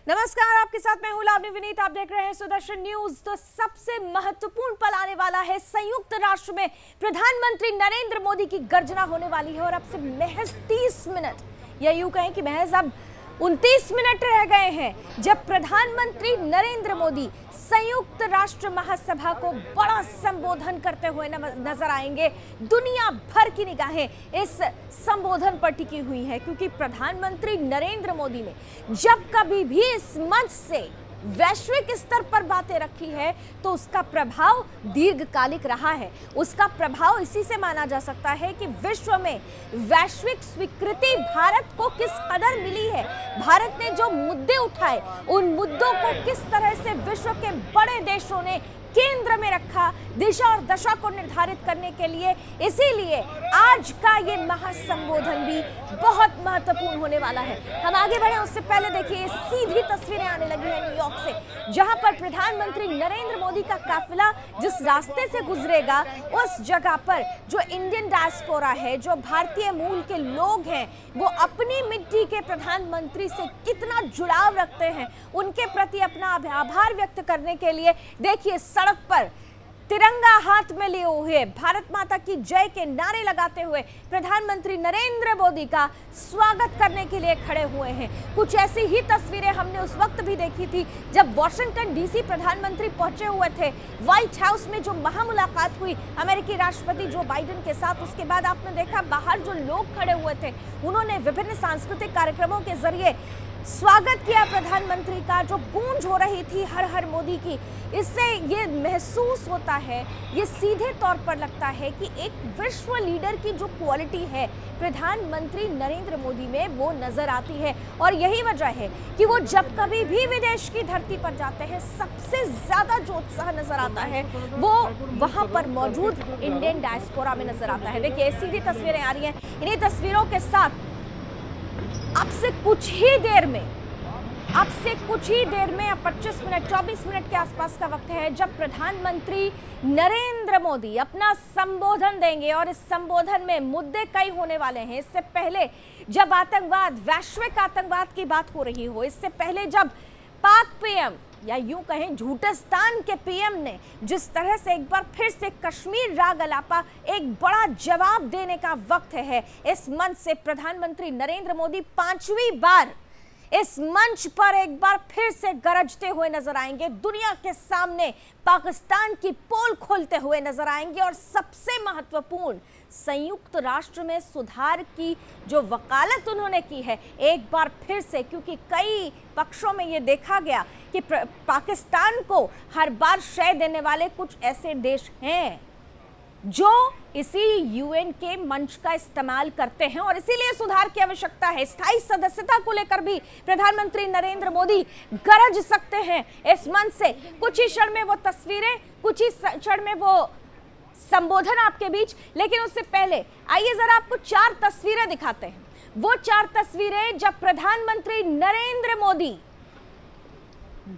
नमस्कार, आपके साथ मैं हूं लावनी विनीत। आप देख रहे हैं सुदर्शन न्यूज। तो सबसे महत्वपूर्ण पल आने वाला है। संयुक्त राष्ट्र में प्रधानमंत्री नरेंद्र मोदी की गर्जना होने वाली है और अब से महज 30 मिनट या यूं कहें कि महज अब 29 मिनट रह गए हैं जब प्रधानमंत्री नरेंद्र मोदी संयुक्त राष्ट्र महासभा को बड़ा संबोधन करते हुए नजर आएंगे। दुनिया भर की निगाहें इस संबोधन पर टिकी हुई है क्योंकि प्रधानमंत्री नरेंद्र मोदी ने जब कभी भी इस मंच से वैश्विक स्तर पर बातें रखी है तो उसका प्रभाव दीर्घकालिक रहा है। उसका प्रभाव इसी से माना जा सकता है कि विश्व में वैश्विक स्वीकृति भारत को किस कदर मिली है। भारत ने जो मुद्दे उठाए उन मुद्दों को किस तरह से विश्व के बड़े देशों ने केंद्र में रखा, दिशा और दशा को निर्धारित करने के लिए। इसीलिए आज का ये महासंबोधन भी बहुत महत्वपूर्ण होने वाला है। हम आगे बढ़े उससे पहले देखिए सीधी तस्वीरें आने लगी हैं न्यूयॉर्क से, जहां पर प्रधानमंत्री नरेंद्र मोदी का काफिला जिस रास्ते से गुजरेगा उस जगह पर जो इंडियन डायस्पोरा है, जो भारतीय मूल के लोग हैं, वो अपनी मिट्टी के प्रधानमंत्री से कितना जुड़ाव रखते हैं, उनके प्रति अपना आभार व्यक्त करने के लिए देखिए सड़क पर तिरंगा हाथ में लिए हुए भारत माता की जय के नारे लगाते हुए प्रधानमंत्री नरेंद्र मोदी का स्वागत करने के लिए खड़े हुए हैं। कुछ ऐसी ही तस्वीरें हमने उस वक्त भी देखी थी जब वॉशिंगटन डीसी प्रधानमंत्री पहुंचे हुए थे। व्हाइट हाउस में जो महामुलाकात हुई अमेरिकी राष्ट्रपति जो बाइडेन के साथ, उसके बाद आपने देखा बाहर जो लोग खड़े हुए थे उन्होंने विभिन्न सांस्कृतिक कार्यक्रमों के जरिए स्वागत किया प्रधानमंत्री का। जो गूंज हो रही थी हर हर मोदी की, इससे ये महसूस होता है, ये सीधे तौर पर लगता है कि एक विश्व लीडर की जो क्वालिटी है प्रधानमंत्री नरेंद्र मोदी में वो नजर आती है। और यही वजह है कि वो जब कभी भी विदेश की धरती पर जाते हैं सबसे ज्यादा जो उत्साह नजर आता है वो वहां पर मौजूद इंडियन डायस्पोरा में नजर आता है। देखिए सीधी तस्वीरें आ रही हैं। इन्हीं तस्वीरों के साथ अब से कुछ ही देर में 25 मिनट 24 मिनट के आसपास का वक्त है जब प्रधानमंत्री नरेंद्र मोदी अपना संबोधन देंगे और इस संबोधन में मुद्दे कई होने वाले हैं। इससे पहले जब आतंकवाद, वैश्विक आतंकवाद की बात हो रही हो, इससे पहले जब पाक पीएम या यूं कहें झूठस्तान के पीएम ने जिस तरह से एक बार फिर से कश्मीर राग अलापा, एक बड़ा जवाब देने का वक्त है। इस मंच से प्रधानमंत्री नरेंद्र मोदी 5वीं बार इस मंच पर एक बार फिर से गरजते हुए नजर आएंगे, दुनिया के सामने पाकिस्तान की पोल खोलते हुए नजर आएंगे। और सबसे महत्वपूर्ण, संयुक्त राष्ट्र में सुधार की जो वकालत उन्होंने की है एक बार फिर से, क्योंकि कई पक्षों में ये देखा गया कि पाकिस्तान को हर बार शय देने वाले कुछ ऐसे देश हैं जो इसी यूएन के मंच का इस्तेमाल करते हैं और इसीलिए सुधार की आवश्यकता है। स्थायी सदस्यता को लेकर भी प्रधानमंत्री नरेंद्र मोदी गरज सकते हैं इस मंच से। कुछ ही क्षण में वो तस्वीरें, कुछ ही क्षण में वो संबोधन आपके बीच, लेकिन उससे पहले आइए जरा आपको 4 तस्वीरें दिखाते हैं। वो 4 तस्वीरें जब प्रधानमंत्री नरेंद्र मोदी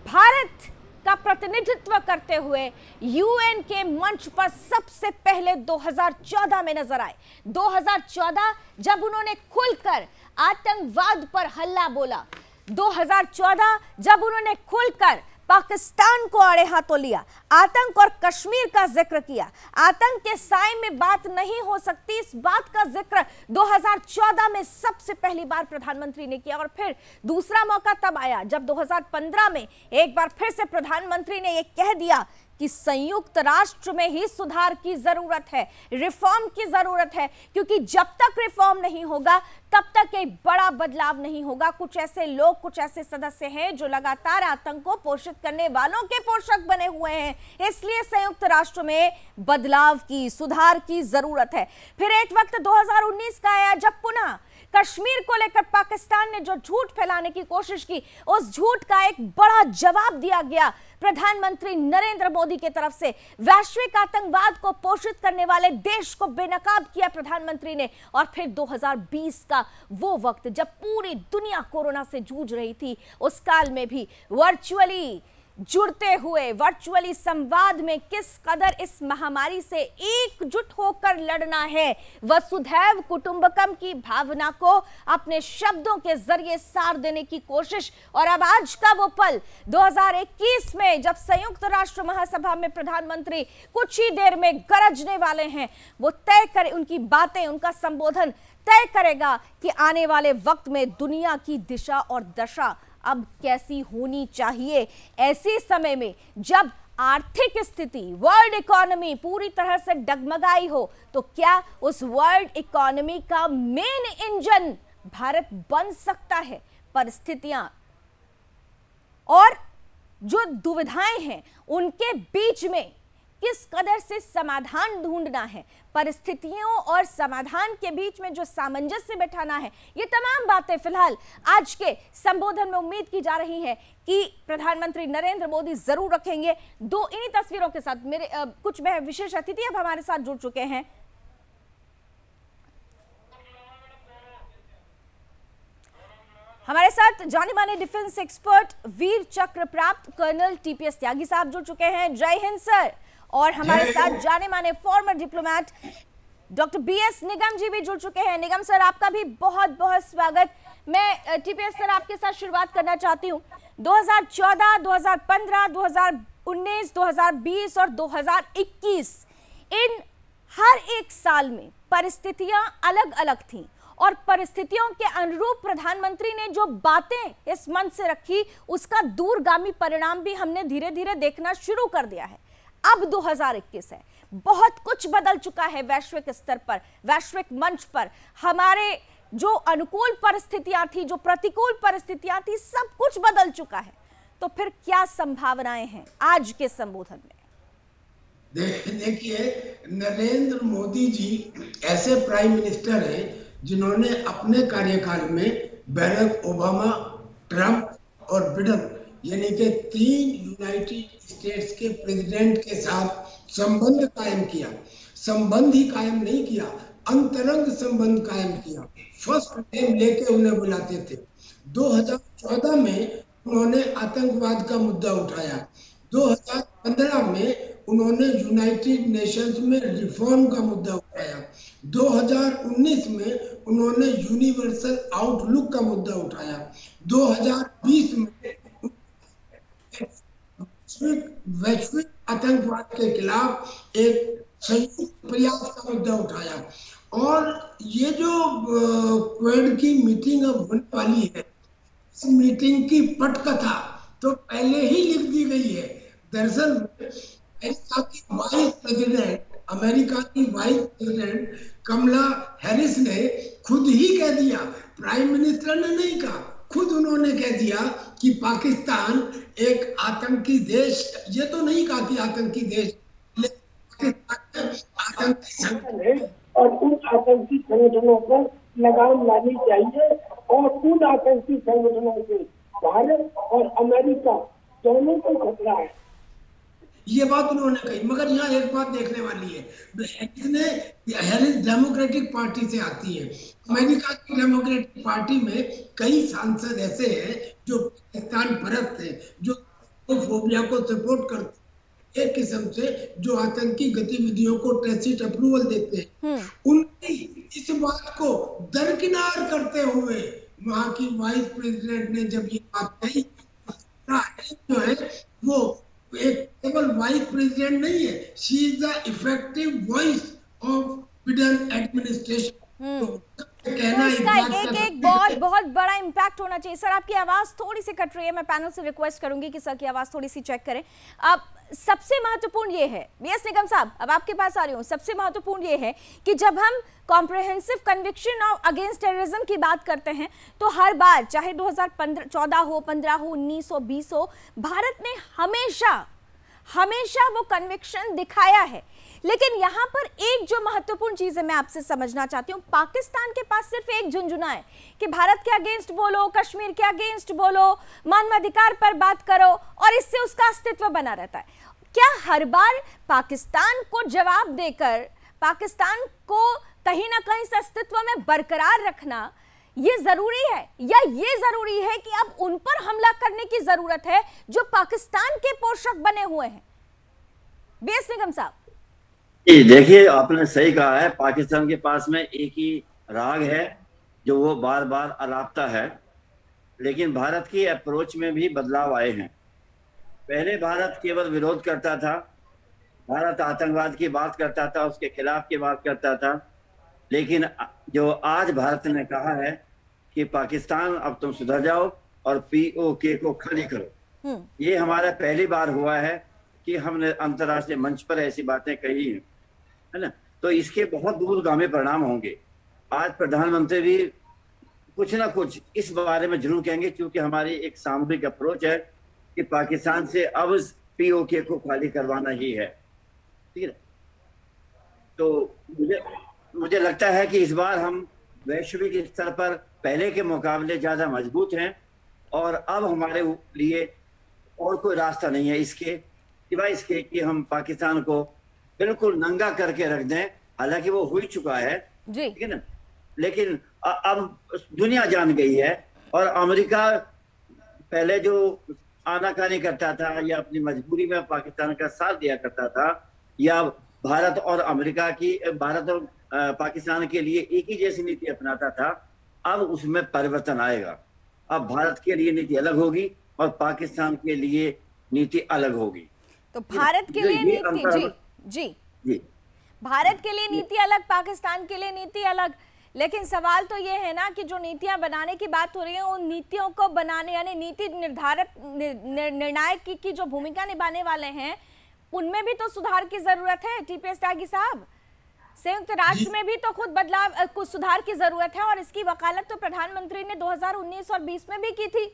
भारत का प्रतिनिधित्व करते हुए यूएन के मंच पर सबसे पहले 2014 में नजर आए। 2014 जब उन्होंने खुलकर आतंकवाद पर हल्ला बोला, 2014 जब उन्होंने खुलकर पाकिस्तान को आड़े हाथों लिया, आतंक और कश्मीर का जिक्र किया। आतंक के साए में बात नहीं हो सकती, इस बात का जिक्र 2014 में सबसे पहली बार प्रधानमंत्री ने किया। और फिर दूसरा मौका तब आया जब 2015 में एक बार फिर से प्रधानमंत्री ने यह कह दिया कि संयुक्त राष्ट्र में ही सुधार की जरूरत है, रिफॉर्म की जरूरत है, क्योंकि जब तक रिफॉर्म नहीं होगा तब तक एक बड़ा बदलाव नहीं होगा। कुछ ऐसे लोग, कुछ ऐसे सदस्य हैं जो लगातार आतंक को पोषित करने वालों के पोषक बने हुए हैं, इसलिए संयुक्त राष्ट्र में बदलाव की, सुधार की जरूरत है। फिर एक वक्त 2019 का आया जब पुनः कश्मीर को लेकर पाकिस्तान ने जो झूठ फैलाने की कोशिश की, उस झूठ का एक बड़ा जवाब दिया गया प्रधानमंत्री नरेंद्र मोदी की तरफ से। वैश्विक आतंकवाद को पोषित करने वाले देश को बेनकाब किया प्रधानमंत्री ने। और फिर 2020 का वो वक्त जब पूरी दुनिया कोरोना से जूझ रही थी, उस काल में भी वर्चुअली जुड़ते हुए वर्चुअली संवाद में किस कदर इस महामारी से एकजुट होकर लड़ना है, वसुधैव कुटुंबकम की भावना को अपने शब्दों के जरिए सार देने की कोशिश। और अब आज का वो पल 2021 में जब संयुक्त राष्ट्र महासभा में प्रधानमंत्री कुछ ही देर में गरजने वाले हैं, वो तय करे, उनकी बातें, उनका संबोधन तय करेगा कि आने वाले वक्त में दुनिया की दिशा और दशा अब कैसी होनी चाहिए। ऐसे समय में जब आर्थिक स्थिति, वर्ल्ड इकोनॉमी पूरी तरह से डगमगाई हो, तो क्या उस वर्ल्ड इकोनॉमी का मेन इंजन भारत बन सकता है? परिस्थितियां और जो दुविधाएं हैं उनके बीच में किस कदर से समाधान ढूंढना है, परिस्थितियों और समाधान के बीच में जो सामंजस्य बैठाना है, ये तमाम बातें फिलहाल आज के संबोधन में उम्मीद की जा रही है कि प्रधानमंत्री नरेंद्र मोदी जरूर रखेंगे। दो इन्हीं तस्वीरों के साथ मेरे कुछ विशेष अतिथि अब हमारे साथ जुड़ चुके हैं। हमारे साथ जाने माने डिफेंस एक्सपर्ट, वीर चक्र प्राप्त कर्नल टीपीएस त्यागी साहब जुड़ चुके हैं। जय हिंद सर। और हमारे साथ जाने माने फॉर्मर डिप्लोमेट डॉक्टर बीएस निगम जी भी जुड़ चुके हैं। निगम सर, आपका भी बहुत बहुत स्वागत। मैं टीपीएस सर आपके साथ शुरुआत करना चाहती हूँ। 2014, 2015, 2019, 2020 और 2021 इन हर एक साल में परिस्थितियां अलग अलग थीं और परिस्थितियों के अनुरूप प्रधानमंत्री ने जो बातें इस मंच से रखी, उसका दूरगामी परिणाम भी हमने धीरे धीरे देखना शुरू कर दिया है। अब 2021 है, बहुत कुछ बदल चुका है वैश्विक स्तर पर, वैश्विक मंच पर। हमारे जो अनुकूल परिस्थितियां थी, जो प्रतिकूल परिस्थितियां थी, सब कुछ बदल चुका है। तो फिर क्या संभावनाएं हैं आज के संबोधन में? देखिए, नरेंद्र मोदी जी ऐसे प्राइम मिनिस्टर हैं जिन्होंने अपने कार्यकाल में बैरक ओबामा, ट्रंप और बिडेन यानी कि 3 यूनाइटेड स्टेट्स के प्रेसिडेंट के साथ संबंध कायम किया। संबंध ही कायम नहीं किया, अंतरंग संबंध कायम किया। फर्स्ट नेम लेके उन्हें बुलाते थे। 2014 में उन्होंने आतंकवाद का मुद्दा उठाया। 2015 में उन्होंने यूनाइटेड नेशंस में रिफॉर्म का मुद्दा उठाया। 2019 में उन्होंने यूनिवर्सल आउटलुक का मुद्दा उठाया। 2020 में वैश्विक आतंकवाद के खिलाफ एक संयुक्त प्रयास का मुद्दा उठाया। और ये जो क्वेड की मीटिंग अब होने वाली है, इस मीटिंग की पटकथा तो पहले ही लिख दी गई है। दरअसल अमेरिका की वाइस प्रेसिडेंट कमला हैरिस ने खुद ही कह दिया, प्राइम मिनिस्टर ने नहीं कहा, खुद उन्होंने कह दिया कि पाकिस्तान एक आतंकी देश, ये तो नहीं कहा कि आतंकी देश, आतंकी संगठन है और उन आतंकी संगठनों पर लगाम लानी चाहिए। और उन आतंकी संगठनों से भारत और अमेरिका दोनों को खतरा है, ये बात उन्होंने कही। मगर यहाँ एक बात देखने वाली है, हैरिस डेमोक्रेटिक पार्टी से आती है। अमेरिका की डेमोक्रेटिक पार्टी में कई सांसद ऐसे हैं जो पाकिस्तान परस्त हैं, जो फोबिया को सपोर्ट करते हैं, एक किस्म से जो आतंकी गतिविधियों को टैसिट अप्रूवल देते हैं। उनकी इस बात को दरकिनार करते हुए वहां की वाइस प्रेसिडेंट ने जब ये बात कही, जो है वो एक केवल वाइस प्रेसिडेंट नहीं है, she is the effective voice of Biden administration. कहना एक बहुत बड़ा इम्पैक्ट होना चाहिए। सर, आपकी आवाज थोड़ी सी कट रही है, मैं पैनल से रिक्वेस्ट करूंगी कि सर की आवाज थोड़ी सी चेक करें। अब सबसे महत्वपूर्ण ये है, बीएस निगम साहब अब आपके पास आ रही हूँ, सबसे महत्वपूर्ण ये है कि जब हम comprehensive conviction of against terrorism की बात करते हैं, तो हर बार चाहे 2014 हो, 15 हो, 19 हो, 20 हो, भारत ने हमेशा वो कन्विक्शन दिखाया है। लेकिन यहाँ पर एक जो महत्वपूर्ण चीज है, मैं आपसे समझना चाहती हूँ, पाकिस्तान के पास सिर्फ एक झुंझुना है कि भारत के अगेंस्ट बोलो, कश्मीर के अगेंस्ट बोलो, मानवाधिकार पर बात करो, और इससे उसका अस्तित्व बना रहता है। क्या हर बार पाकिस्तान को जवाब देकर पाकिस्तान को कहीं ना कहीं अस्तित्व में बरकरार रखना, ये जरूरी है या ये जरूरी है कि अब उन पर हमला करने की जरूरत है जो पाकिस्तान के पोषक बने हुए हैं? बीएस निगम साहब जी देखिए, आपने सही कहा है। पाकिस्तान के पास में एक ही राग है जो वो बार बार अलापता है, लेकिन भारत की अप्रोच में भी बदलाव आए हैं। पहले भारत केवल विरोध करता था, भारत आतंकवाद की बात करता था, उसके खिलाफ की बात करता था, लेकिन जो आज भारत ने कहा है कि पाकिस्तान अब तुम सुधर जाओ और POK को खाली करो, ये हमारा पहली बार हुआ है कि हमने अंतर्राष्ट्रीय मंच पर ऐसी बातें कही हैं, है ना। तो इसके बहुत दूरगामी परिणाम होंगे। आज प्रधानमंत्री भी कुछ ना कुछ इस बारे में जरूर कहेंगे, क्योंकि हमारी एक सामूहिक अप्रोच है कि पाकिस्तान से अब POK को खाली करवाना ही है, ठीक है। तो मुझे लगता है कि इस बार हम वैश्विक स्तर पर पहले के मुकाबले ज्यादा मजबूत हैं, और अब हमारे लिए और कोई रास्ता नहीं है इसके सिवाय इसके कि हम पाकिस्तान को बिल्कुल नंगा करके रख दें। हालांकि वो हो ही चुका है, ठीक है ना, लेकिन अब दुनिया जान गई है। और अमेरिका पहले जो आनाकानी करता था या अपनी मजबूरी में पाकिस्तान का साथ दिया करता था, या भारत और पाकिस्तान के लिए एक ही जैसी नीति अपनाता था, अब उसमें परिवर्तन आएगा। अब भारत के लिए नीति अलग होगी और पाकिस्तान के लिए नीति अलग होगी। तो भारत के लिए नीति जी भारत के लिए नीति अलग, पाकिस्तान के लिए नीति अलग। लेकिन सवाल तो ये है ना कि जो नीतियां बनाने की बात हो रही है, उन नीतियों को बनाने यानी नीति निर्णायक की जो भूमिका निभाने वाले हैं, उनमें भी तो सुधार की जरूरत है। TPS त्यागी साहब, संयुक्त राष्ट्र में भी तो खुद बदलाव, कुछ सुधार की जरूरत है, और इसकी वकालत तो प्रधानमंत्री ने 2019 और 20 में भी की थी।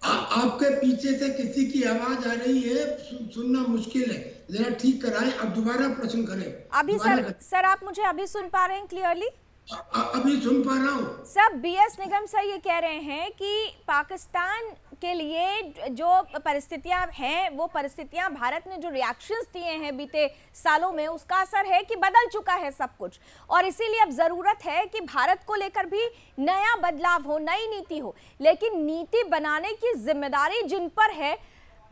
आपके पीछे से किसी की आवाज आ रही है, सुनना मुश्किल है, जरा ठीक कराएं। अब दोबारा प्रश्न करें। अभी सर आप मुझे अभी सुन पा रहे हैं क्लियरली? अभी सुन पा रहा हूँ। सब BS निगम सर ये कह रहे हैं कि पाकिस्तान के लिए जो परिस्थितियां हैं, वो परिस्थितियां भारत ने जो रिएक्शंस दिए हैं बीते सालों में, उसका असर है कि बदल चुका है सब कुछ, और इसीलिए अब जरूरत है कि भारत को लेकर भी नया बदलाव हो, नई नीति हो। लेकिन नीति बनाने की जिम्मेदारी जिन पर है,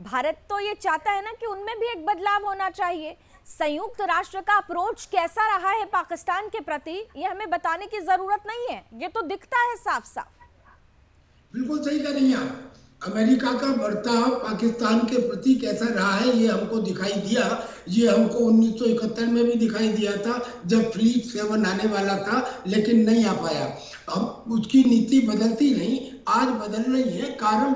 भारत तो ये चाहता है ना कि उनमें भी एक बदलाव होना चाहिए। संयुक्त राष्ट्र का अप्रोच कैसा रहा है पाकिस्तान के प्रति, ये हमें बताने की जरूरत नहीं है, ये तो दिखता है साफ साफ। बिल्कुल सही कह रही हैं आप। अमेरिका का बर्ताव पाकिस्तान के प्रति कैसा रहा है, ये हमको दिखाई दिया। ये हमको 1971 में भी दिखाई दिया था, जब फ्लीट 7 आने वाला था, लेकिन नहीं आ पाया। अब उसकी नीति बदलती नहीं, आज बदल रही है। कारण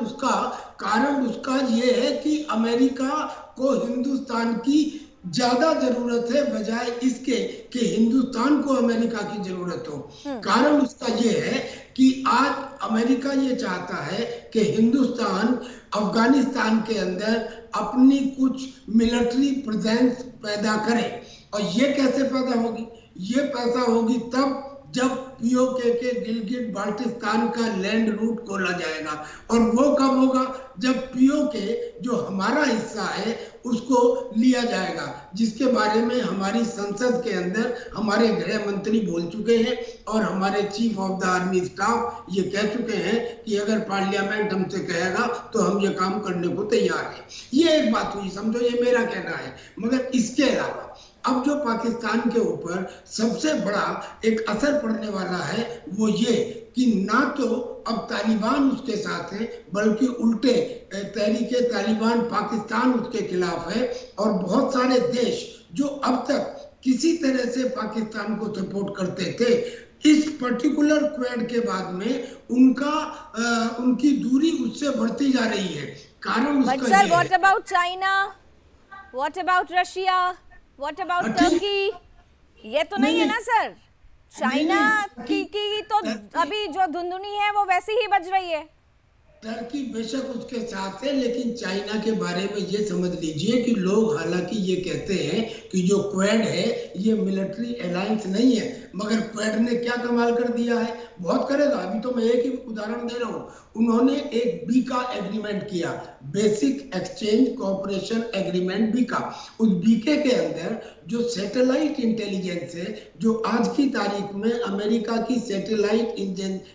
उसका ये है कि अमेरिका को हिंदुस्तान की ज्यादा जरूरत है, बजाय इसके कि हिंदुस्तान को अमेरिका की जरूरत हो। कारण उसका ये है कि आज अमेरिका ये चाहता है कि हिंदुस्तान अफगानिस्तान के अंदर अपनी कुछ मिलिट्री प्रेजेंस पैदा करे। और ये कैसे पैदा होगी? ये पैदा होगी तब जब POK के गिलगिट बाल्टिस्तान का लैंड रूट खोला जाएगा। और वो कब होगा? जब POK जो हमारा हिस्सा है उसको लिया जाएगा, जिसके बारे में हमारी संसद के अंदर हमारे गृह मंत्री बोल चुके हैं, और हमारे chief of the army staff ये कह चुके हैं कि अगर पार्लियामेंट हमसे कहेगा तो हम ये काम करने को तैयार हैं। ये एक बात हुई, समझो, ये मेरा कहना है। मगर इसके अलावा अब जो पाकिस्तान के ऊपर सबसे बड़ा एक असर पड़ने वाला है, वो ये कि ना तो अब तालिबान उसके साथ है, बल्कि उल्टे तहरीके तालिबान पाकिस्तान उसके खिलाफ है। और बहुत सारे देश जो अब तक किसी तरह से पाकिस्तान को सपोर्ट करते थे, इस पर्टिकुलर क्वेड के बाद में उनकी दूरी उससे बढ़ती जा रही है। कारण उसका ये है। What about China, what about Russia, what about Turkey? ये तो नहीं है ना सर? चाइना की तो अभी जो धुंधुनी है वो वैसी ही बज रही है। टर्की बेशक उसके साथ है, लेकिन चाइना के बारे में ये समझ लीजिए कि लोग हालांकि ये कहते हैं कि जो क्वेड है ये मिलिट्री अलायंस नहीं है, मगर क्वेड ने क्या कमाल कर दिया है, बहुत करेगा। अभी तो मैं एक ही उदाहरण दे रहा हूँ, उन्होंने एक बीका एग्रीमेंट किया, basic exchange cooperation agreement Bika. उस बीके के अंदर जो सैटेलाइट इंटेलिजेंस है, जो आज की तारीख में अमेरिका की सैटेलाइट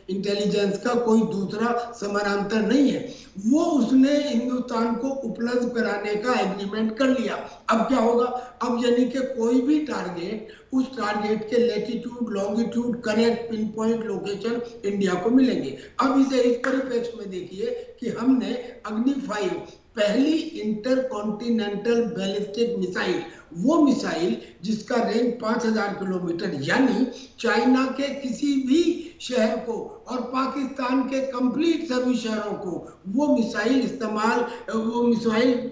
इंटेलिजेंस का कोई दूसरा समानांतर नहीं है, वो उसने हिंदुस्तान को उपलब्ध कराने का एग्रीमेंट कर लिया। अब क्या होगा, अब यानी कि कोई भी टारगेट, उस टारगेट के latitude, longitude, correct pin point location India को मिलेंगे। अब इसे इस परिप्रेक्ष्य में देखिए कि हमने अग्नि 5 पहली इंटरकॉन्टिनेंटल बैलिस्टिक मिसाइल, वो मिसाइल जिसका रेंज 5000 किलोमीटर, यानी चाइना के किसी भी शहर को और पाकिस्तान के कंप्लीट सभी शहरों को वो मिसाइल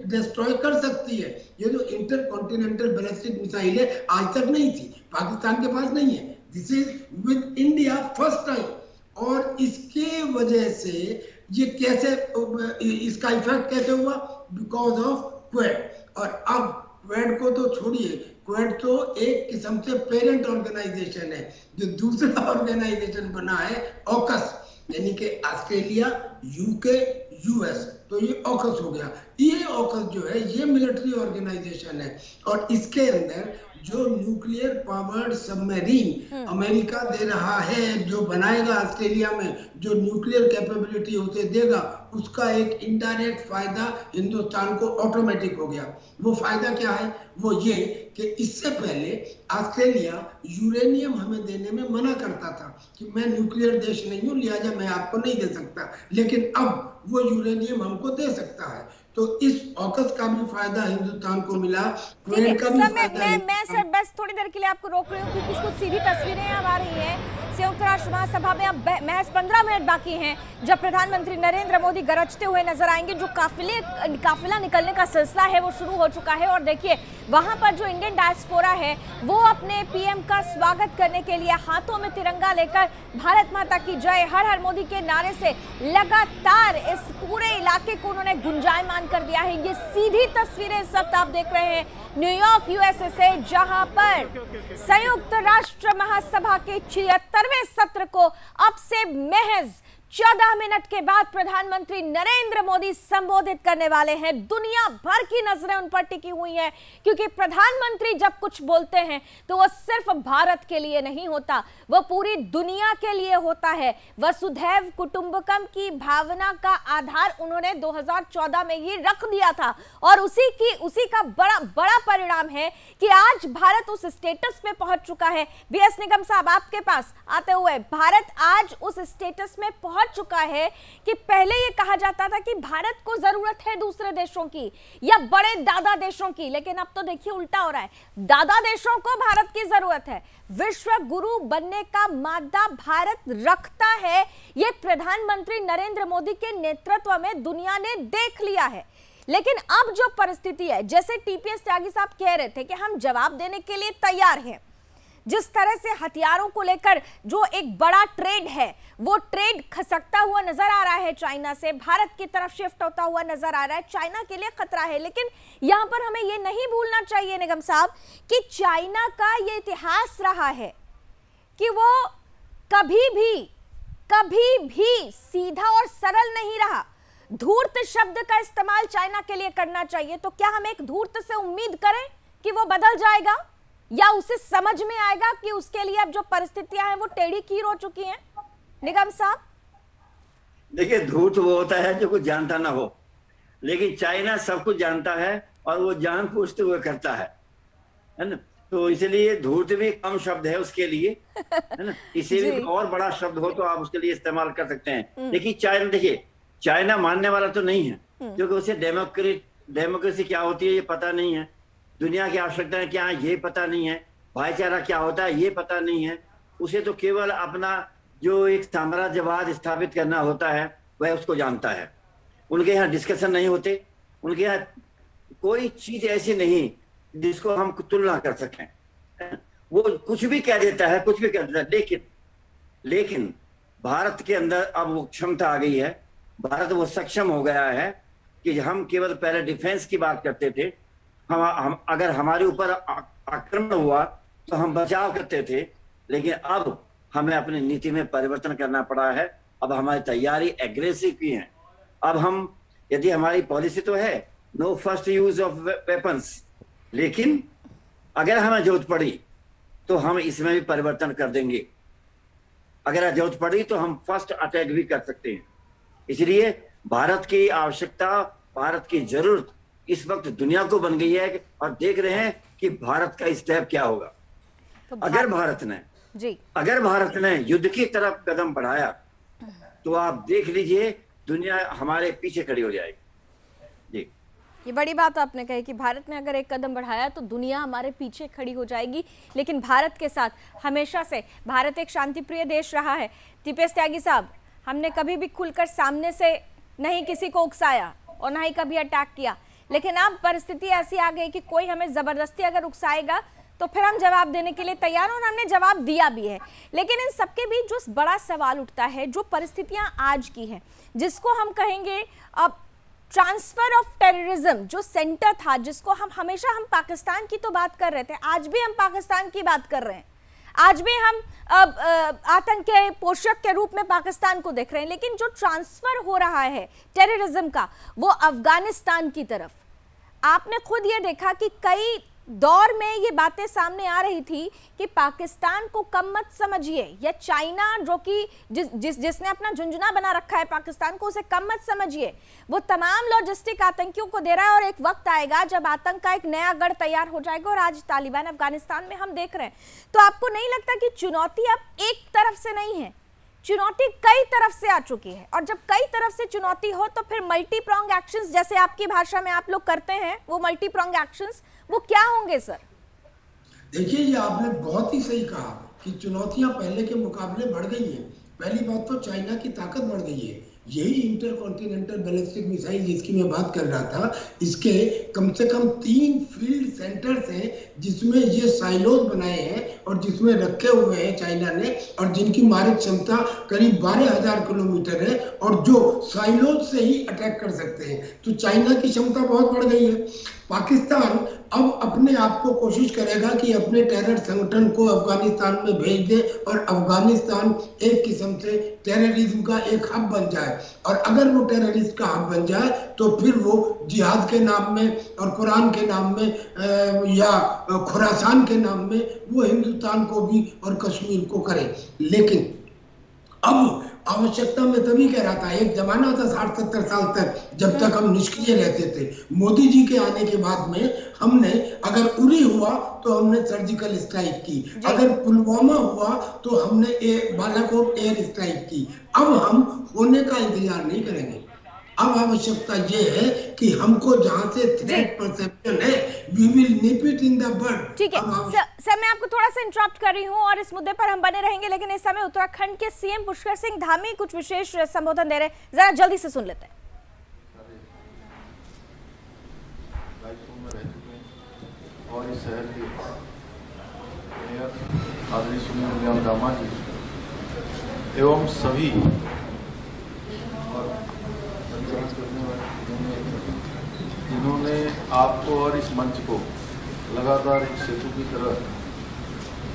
डिस्ट्रॉय कर सकती है। ये जो इंटरकॉन्टिनेंटल बैलिस्टिक मिसाइल है आज तक नहीं थी, पाकिस्तान के पास नहीं है। This is with India first time. और इसके वजह से ये कैसे, इसका इफेक्ट कैसे हुआ, बिकॉज ऑफ क्वेड। और अब क्वेड को तो छोड़िए, क्वेड तो एक किस्म से पेरेंट ऑर्गेनाइजेशन है। जो दूसरा ऑर्गेनाइजेशन बना है ऑकस, यानी कि ऑस्ट्रेलिया, यूके, यूएस, तो ये ऑकस हो गया। ये ऑकस जो है ये मिलिट्री ऑर्गेनाइजेशन है, और इसके अंदर जो न्यूक्लियर पावर्ड सबमरीन अमेरिका दे रहा है, जो बनाएगा ऑस्ट्रेलिया में, जो न्यूक्लियर कैपेबिलिटी उसे देगा, उसका एक इनडायरेक्ट फायदा हिंदुस्तान को ऑटोमेटिक हो गया। वो फायदा क्या है, वो ये कि इससे पहले ऑस्ट्रेलिया यूरेनियम हमें देने में मना करता था कि मैं न्यूक्लियर देश नहीं हूं, लिहाजा मैं आपको नहीं दे सकता, लेकिन अब वो यूरेनियम हमको दे सकता है। तो इस ऑकस का भी फायदा हिंदुस्तान को मिला, क्वेड का भी फायदा। मैं सर बस थोड़ी देर के लिए आपको रोक रही हूँ क्योंकि कुछ सीधी तस्वीरें अब आ रही हैं। संयुक्त राष्ट्र महासभा में अब महज 15 मिनट बाकी हैं जब प्रधानमंत्री नरेंद्र मोदी गरजते हुए नजर आएंगे। जो काफिला निकलने का सिलसिला है वो शुरू हो चुका है, और देखिए वहां पर जो इंडियन डायस्पोरा है वो अपने पीएम का स्वागत करने के लिए हाथों में तिरंगा लेकर भारत माता की जय, हर हर मोदी के नारे से लगातार इस पूरे इलाके को उन्होंने गुंजायमान कर दिया है। ये सीधी तस्वीरें इस वक्त आप देख रहे हैं न्यूयॉर्क यूएसए से, जहां पर संयुक्त राष्ट्र महासभा के 76वें सत्र को अब से महज 14 मिनट के बाद प्रधानमंत्री नरेंद्र मोदी संबोधित करने वाले हैं। दुनिया भर की नजरें उन पर टिकी हुई हैं, क्योंकि प्रधानमंत्री जब कुछ बोलते हैं तो वो सिर्फ भारत के लिए नहीं होता, वो पूरी दुनिया के लिए होता है। वसुधैव कुटुंबकम की भावना का आधार उन्होंने 2014 में ही रख दिया था, और उसी का बड़ा परिणाम है कि आज भारत उस स्टेटस में पहुंच चुका है। बीएस निगम साहब, आपके पास आते हुए, भारत आज उस स्टेटस में पहुंच चुका है कि पहले ये कहा जाता था कि भारत को जरूरत है दूसरे देशों की या बड़े दादा देशों की, लेकिन अब तो देखिए उल्टा हो रहा है, दादा देशों को भारत की जरूरत है। विश्व गुरु बनने का मादा भारत रखता है, ये प्रधानमंत्री नरेंद्र मोदी के नेतृत्व में दुनिया ने देख लिया है। लेकिन अब जो परिस्थिति है, जैसे टीपीएस त्यागी साहब कह रहे थे कि हम जवाब देने के लिए तैयार हैं, जिस तरह से हथियारों को लेकर जो एक बड़ा ट्रेड है वो ट्रेड खसकता हुआ नजर आ रहा है, चाइना से भारत की तरफ शिफ्ट होता हुआ नजर आ रहा है, चाइना के लिए खतरा है। लेकिन यहां पर हमें ये नहीं भूलना चाहिए निगम साहब कि चाइना का ये इतिहास रहा है कि वो कभी भी सीधा और सरल नहीं रहा। धूर्त शब्द का इस्तेमाल चाइना के लिए करना चाहिए, तो क्या हम एक धूर्त से उम्मीद करें कि वो बदल जाएगा, या उसे समझ में आएगा कि उसके लिए अब जो परिस्थितियां हैं वो टेढ़ी कीर हो चुकी हैं? निगम साहब, देखिए, धूर्त वो होता है जो कुछ जानता ना हो, लेकिन चाइना सब कुछ जानता है और वो जान पूछते हुए करता है ना। तो इसलिए धूर्त भी कम शब्द है उसके लिए, है ना। इसे भी और बड़ा शब्द हो तो आप उसके लिए इस्तेमाल कर सकते हैं। लेकिन चाइना, देखिए, चाइना मानने वाला तो नहीं है, क्योंकि उसे डेमोक्रेसी क्या होती है ये पता नहीं है, दुनिया की आवश्यकताएं क्या है ये पता नहीं है, भाईचारा क्या होता है ये पता नहीं है। उसे तो केवल अपना जो एक साम्राज्यवाद स्थापित करना होता है वह उसको जानता है। उनके यहाँ डिस्कशन नहीं होते, उनके यहाँ कोई चीज ऐसी नहीं जिसको हम तुलना कर सकें। वो कुछ भी कह देता है, कुछ भी कह देता है। लेकिन भारत के अंदर अब वो क्षमता आ गई है भारत वो सक्षम हो गया है कि हम केवल पहले डिफेंस की बात करते थे, हम अगर हमारे ऊपर आक्रमण हुआ तो हम बचाव करते थे, लेकिन अब हमें अपनी नीति में परिवर्तन करना पड़ा है। अब हमारी तैयारी एग्रेसिव की है। अब हम, यदि हमारी पॉलिसी तो है no first use of weapons, लेकिन अगर हमें जरूरत पड़ी तो हम इसमें भी परिवर्तन कर देंगे। अगर जरूरत पड़ी तो हम फर्स्ट अटैक भी कर सकते हैं। इसलिए भारत की आवश्यकता, भारत की जरूरत इस वक्त दुनिया को बन गई है और देख रहे हैं कि भारत का स्टेप क्या होगा। तो अगर भारत ने युद्ध की तरफ कदम बढ़ाया तो आप देख लीजिए दुनिया हमारे पीछे खड़ी हो जाएगी। जी, ये बड़ी बात आपने कही कि भारत ने अगर एक कदम बढ़ाया तो दुनिया हमारे पीछे खड़ी हो जाएगी। लेकिन भारत के साथ हमेशा से भारत एक शांतिप्रिय देश रहा है। दीपेश त्यागी साहब, हमने कभी भी खुलकर सामने से नहीं किसी को उकसाया और ना ही कभी अटैक किया, लेकिन अब परिस्थिति ऐसी आ गई कि कोई हमें जबरदस्ती अगर उकसाएगा तो फिर हम जवाब देने के लिए तैयार हैं और हमने जवाब दिया भी है। लेकिन इन सबके बीच जो बड़ा सवाल उठता है, जो परिस्थितियां आज की हैं, जिसको हम कहेंगे अब ट्रांसफर ऑफ टेररिज्म, जो सेंटर था जिसको हम हमेशा हम पाकिस्तान की तो बात कर रहे थे, आज भी हम पाकिस्तान की बात कर रहे हैं, आज भी हम आतंक के पोषक के रूप में पाकिस्तान को देख रहे हैं, लेकिन जो ट्रांसफर हो रहा है टेररिज्म का वो अफगानिस्तान की तरफ। आपने खुद ये देखा कि कई दौर में ये बातें सामने आ रही थी कि पाकिस्तान को कम मत समझिए, या चाइना जो कि जिसने अपना झुंझुना बना रखा है पाकिस्तान को, उसे कम मत समझिए, वो तमाम लॉजिस्टिक आतंकियों को दे रहा है और एक वक्त आएगा जब आतंक का एक नया गढ़ तैयार हो जाएगा। और आज तालिबान अफगानिस्तान में हम देख रहे हैं। तो आपको नहीं लगता कि चुनौती अब एक तरफ से नहीं है, चुनौती कई तरफ से आ चुकी है, और जब कई तरफ से चुनौती हो तो फिर मल्टी प्रोंग एक्शंस, जैसे आपकी भाषा में आप लोग करते हैं, वो मल्टी प्रोंग एक्शंस वो क्या होंगे सर? देखिए, ये आपने बहुत ही सही कहा कि चुनौतियां पहले के मुकाबले बढ़ गई हैं। पहली बात तो चाइना की ताकत बढ़ गई है। यही इंटरकॉन्टिनेंटल बैलिस्टिक मिसाइल जिसकी मैं बात कर रहा था, इसके कम से कम 3 फील्ड सेंटर्स हैं जिसमें ये साइलोज बनाए हैं और जिसमें रखे हुए हैं चाइना ने, और जिनकी मारक क्षमता करीब 12,000 किलोमीटर है और जो साइलोज से ही अटैक कर सकते हैं। तो चाइना की क्षमता बहुत बढ़ गई है। पाकिस्तान अब अपने आप को कोशिश करेगा कि अपने टेरर संगठन को अफगानिस्तान में भेज दे और अफगानिस्तान एक किस्म से टेररिज्म का एक हब बन जाए। और अगर वो टेररिस्ट का हब बन जाए तो फिर वो जिहाद के नाम में और कुरान के नाम में या खुरासान के नाम में वो हिंदुस्तान को भी और कश्मीर को करे। लेकिन अब आवश्यकता में तभी कह रहा था, एक जमाना था 60-70 साल तक जब तक हम निष्क्रिय रहते थे। मोदी जी के आने के बाद में हमने, अगर उरी हुआ तो हमने सर्जिकल स्ट्राइक की, अगर पुलवामा हुआ तो हमने बालाकोट एयर स्ट्राइक की। अब हम होने का इंतजार नहीं करेंगे। अब आवश्यकता ये है कि हमको जहां से थ्रेट परसेप्शन है, we will nip it in the bud. ठीक है सर, मैं आपको थोड़ा सा इंटरप्ट कर रही हूं और इस मुद्दे पर हम बने रहेंगे, लेकिन इस समय उत्तराखंड के सीएम पुष्कर सिंह धामी कुछ विशेष संबोधन दे रहे हैं, जरा जल्दी से सुन लेते हैं। और इस शहर के मेयर आदरणीय सुनील दामा जी एवं सभी जिन्होंने आपको और इस मंच को लगातार एक सेतु की तरह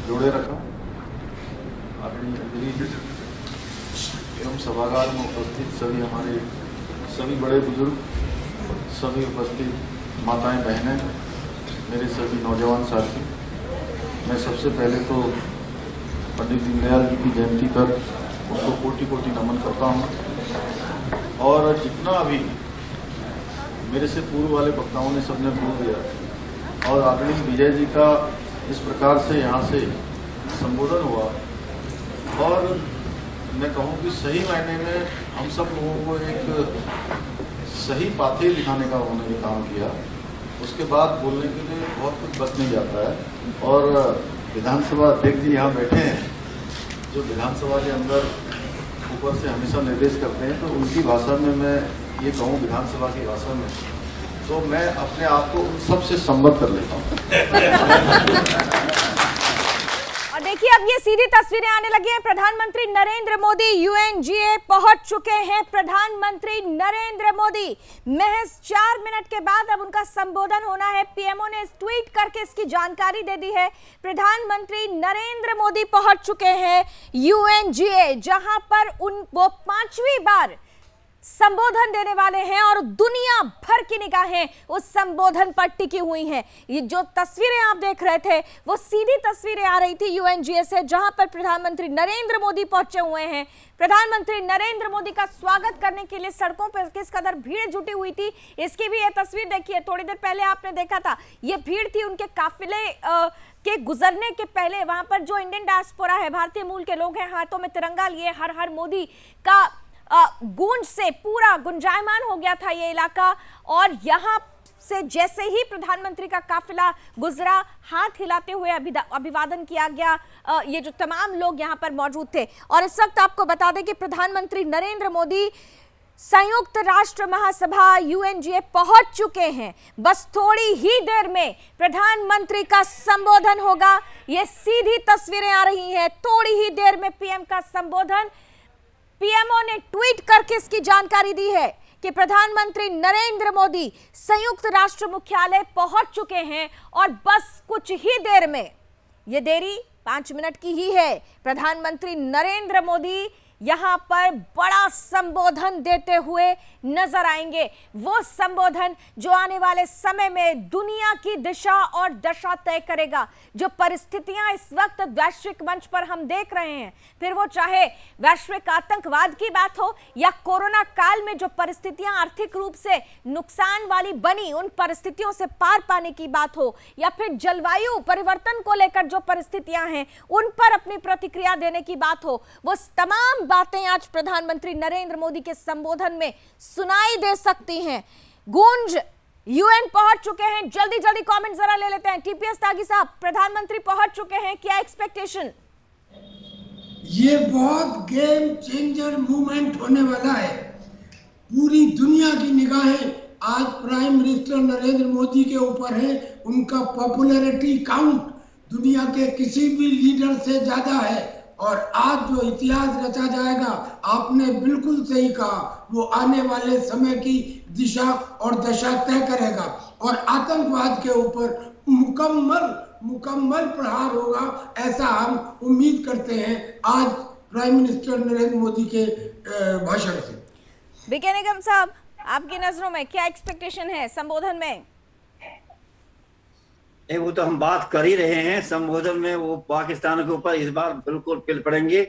जोड़े रखा, आदरणीय अंजलि जी एवं सभागार में उपस्थित सभी हमारे सभी बड़े बुजुर्ग, सभी उपस्थित माताएं बहनें, मेरे सभी नौजवान साथी, मैं सबसे पहले तो पंडित दीनदयाल जी की जयंती पर उनको कोटि कोटि नमन करता हूँ। और जितना अभी मेरे से पूर्व वाले वक्ताओं ने सबने बोल दिया और आदरणीय विजय जी का इस प्रकार से यहाँ से संबोधन हुआ, और मैं कहूँ कि सही मायने में हम सब लोगों को एक सही पाथे दिखाने का उन्होंने काम किया। उसके बाद बोलने के लिए बहुत कुछ बच नहीं जाता है। और विधानसभा अध्यक्ष जी यहाँ बैठे हैं, जो विधानसभा के अंदर ऊपर से हमेशा निर्देश करते हैं, तो उनकी भाषा में मैं ये कहूँ, विधानसभा की भाषा में, तो मैं अपने आप को उन सबसे संबद्ध कर लेता हूँ। और देखिए अब ये सीधी तस्वीरें आने लगी हैं। प्रधानमंत्री नरेंद्र मोदी UNGA पहुंच चुके हैं। प्रधानमंत्री नरेंद्र मोदी महज 4 मिनट के बाद अब उनका संबोधन होना है। पीएमओ ने ट्वीट करके इसकी जानकारी दे दी है। प्रधानमंत्री नरेंद्र मोदी पहुंच चुके हैं UNGA, जहां पर वो 5वीं बार संबोधन देने वाले हैं और दुनिया भर की निगाहें उस संबोधन पर टिकी हुई हैं। ये जो तस्वीरें आप देख रहे थे वो सीधी तस्वीरें आ रही थी UNGA से, जहां पर प्रधानमंत्री नरेंद्र मोदी पहुंचे हुए हैं। प्रधानमंत्री नरेंद्र मोदी का स्वागत करने के लिए सड़कों पर किस कदर भीड़ जुटी हुई थी, इसकी भी ये तस्वीर देखिए। थोड़ी देर पहले आपने देखा था, ये भीड़ थी उनके काफिले के गुजरने के पहले। वहां पर जो इंडियन डायस्पोरा है, भारतीय मूल के लोग हैं, हाथों में तिरंगा लिए हर हर मोदी का गूंज से पूरा गुंजायमान हो गया था ये इलाका। और यहाँ से जैसे ही प्रधानमंत्री का काफिला गुजरा, हाथ हिलाते हुए अभिवादन किया गया। ये जो तमाम लोग यहाँ पर मौजूद थे। और इस वक्त आपको बता दें कि प्रधानमंत्री नरेंद्र मोदी संयुक्त राष्ट्र महासभा UNGA पहुंच चुके हैं। बस थोड़ी ही देर में प्रधानमंत्री का संबोधन होगा। ये सीधी तस्वीरें आ रही हैं। थोड़ी ही देर में PM का संबोधन। पीएमओ ने ट्वीट करके इसकी जानकारी दी है कि प्रधानमंत्री नरेंद्र मोदी संयुक्त राष्ट्र मुख्यालय पहुंच चुके हैं और बस कुछ ही देर में, ये देरी 5 मिनट की ही है, प्रधानमंत्री नरेंद्र मोदी यहां पर बड़ा संबोधन देते हुए नजर आएंगे। वो संबोधन जो आने वाले समय में दुनिया की दिशा और दशा तय करेगा। जो परिस्थितियां इस वक्त वैश्विक मंच पर हम देख रहे हैं, फिर वो चाहे वैश्विक आतंकवाद की बात हो या कोरोना काल में जो परिस्थितियां आर्थिक रूप से नुकसान वाली बनी, उन परिस्थितियों से पार पाने की बात हो, या फिर जलवायु परिवर्तन को लेकर जो परिस्थितियां हैं उन पर अपनी प्रतिक्रिया देने की बात हो, वो तमाम बातें आज प्रधानमंत्री नरेंद्र मोदी के संबोधन में सुनाई दे सकती हैं। गूंज UN पहुंच चुके हैं। जल्दी जल्दी कमेंट जरा ले लेते हैं। TPS त्यागी साहब, प्रधानमंत्री पहुंच चुके हैं, क्या एक्सपेक्टेशन? ये बहुत गेम चेंजर मूवमेंट होने वाला है। पूरी दुनिया की निगाहें आज प्राइम मिनिस्टर नरेंद्र मोदी के ऊपर है। उनका पॉपुलैरिटी काउंट दुनिया के किसी भी लीडर से ज्यादा है। और आज जो इतिहास रचा जाएगा, आपने बिल्कुल सही कहा, वो आने वाले समय की दिशा और दशा तय करेगा और आतंकवाद के ऊपर मुकम्मल प्रहार होगा, ऐसा हम उम्मीद करते हैं आज प्राइम मिनिस्टर नरेंद्र मोदी के भाषण से। बीके निगम साहब, आपकी नजरों में क्या एक्सपेक्टेशन है संबोधन में? वो तो हम बात कर ही रहे हैं। संबोधन में वो पाकिस्तान के ऊपर इस बार बिल्कुल पिल पड़ेंगे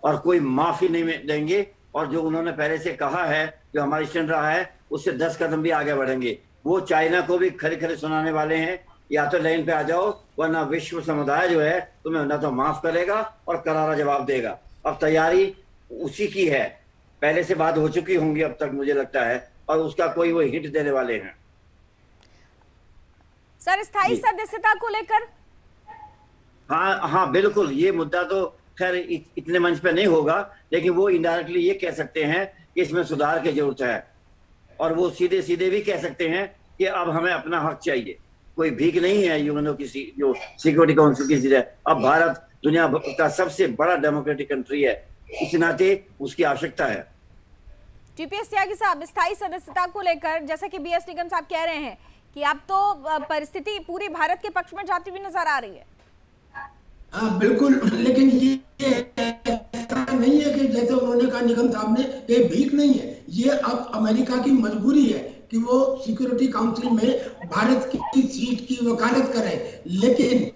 और कोई माफी नहीं देंगे। और जो उन्होंने पहले से कहा है, जो हमारा स्टैंड रहा है, उससे 10 कदम भी आगे बढ़ेंगे। वो चाइना को भी खड़े खड़े सुनाने वाले हैं, या तो लाइन पे आ जाओ, वरना विश्व समुदाय जो है तुम्हें न तो माफ करेगा और करारा जवाब देगा। अब तैयारी उसी की है, पहले से बात हो चुकी होंगी अब तक मुझे लगता है, और उसका कोई वो हिट देने वाले हैं। सर, स्थायी सदस्यता को लेकर? हाँ बिल्कुल, ये मुद्दा तो खैर इतने मंच पे नहीं होगा, लेकिन वो इनडायरेक्टली ये कह सकते हैं कि इसमें सुधार की जरूरत है। और वो सीधे सीधे भी कह सकते हैं कि अब हमें अपना हक चाहिए। कोई भीख नहीं है यूएनओ की जो सिक्योरिटी काउंसिल की सीट है। अब भारत दुनिया का सबसे बड़ा डेमोक्रेटिक कंट्री है, इस नाते उसकी आवश्यकता है। TPS त्यागी साहब, स्थायी सदस्यता को लेकर जैसा कि BS निगम साहब कह रहे हैं कि अब तो परिस्थिति पूरी भारत के पक्ष में जाती हुई नजर आ रही है। हाँ बिल्कुल, लेकिन ये ऐसा नहीं है कि जैसे उन्होंने कहा निगम साहब ने, ये भीख नहीं है। ये अब अमेरिका की मजबूरी है कि वो सिक्योरिटी काउंसिल में भारत की सीट की वकालत करे। लेकिन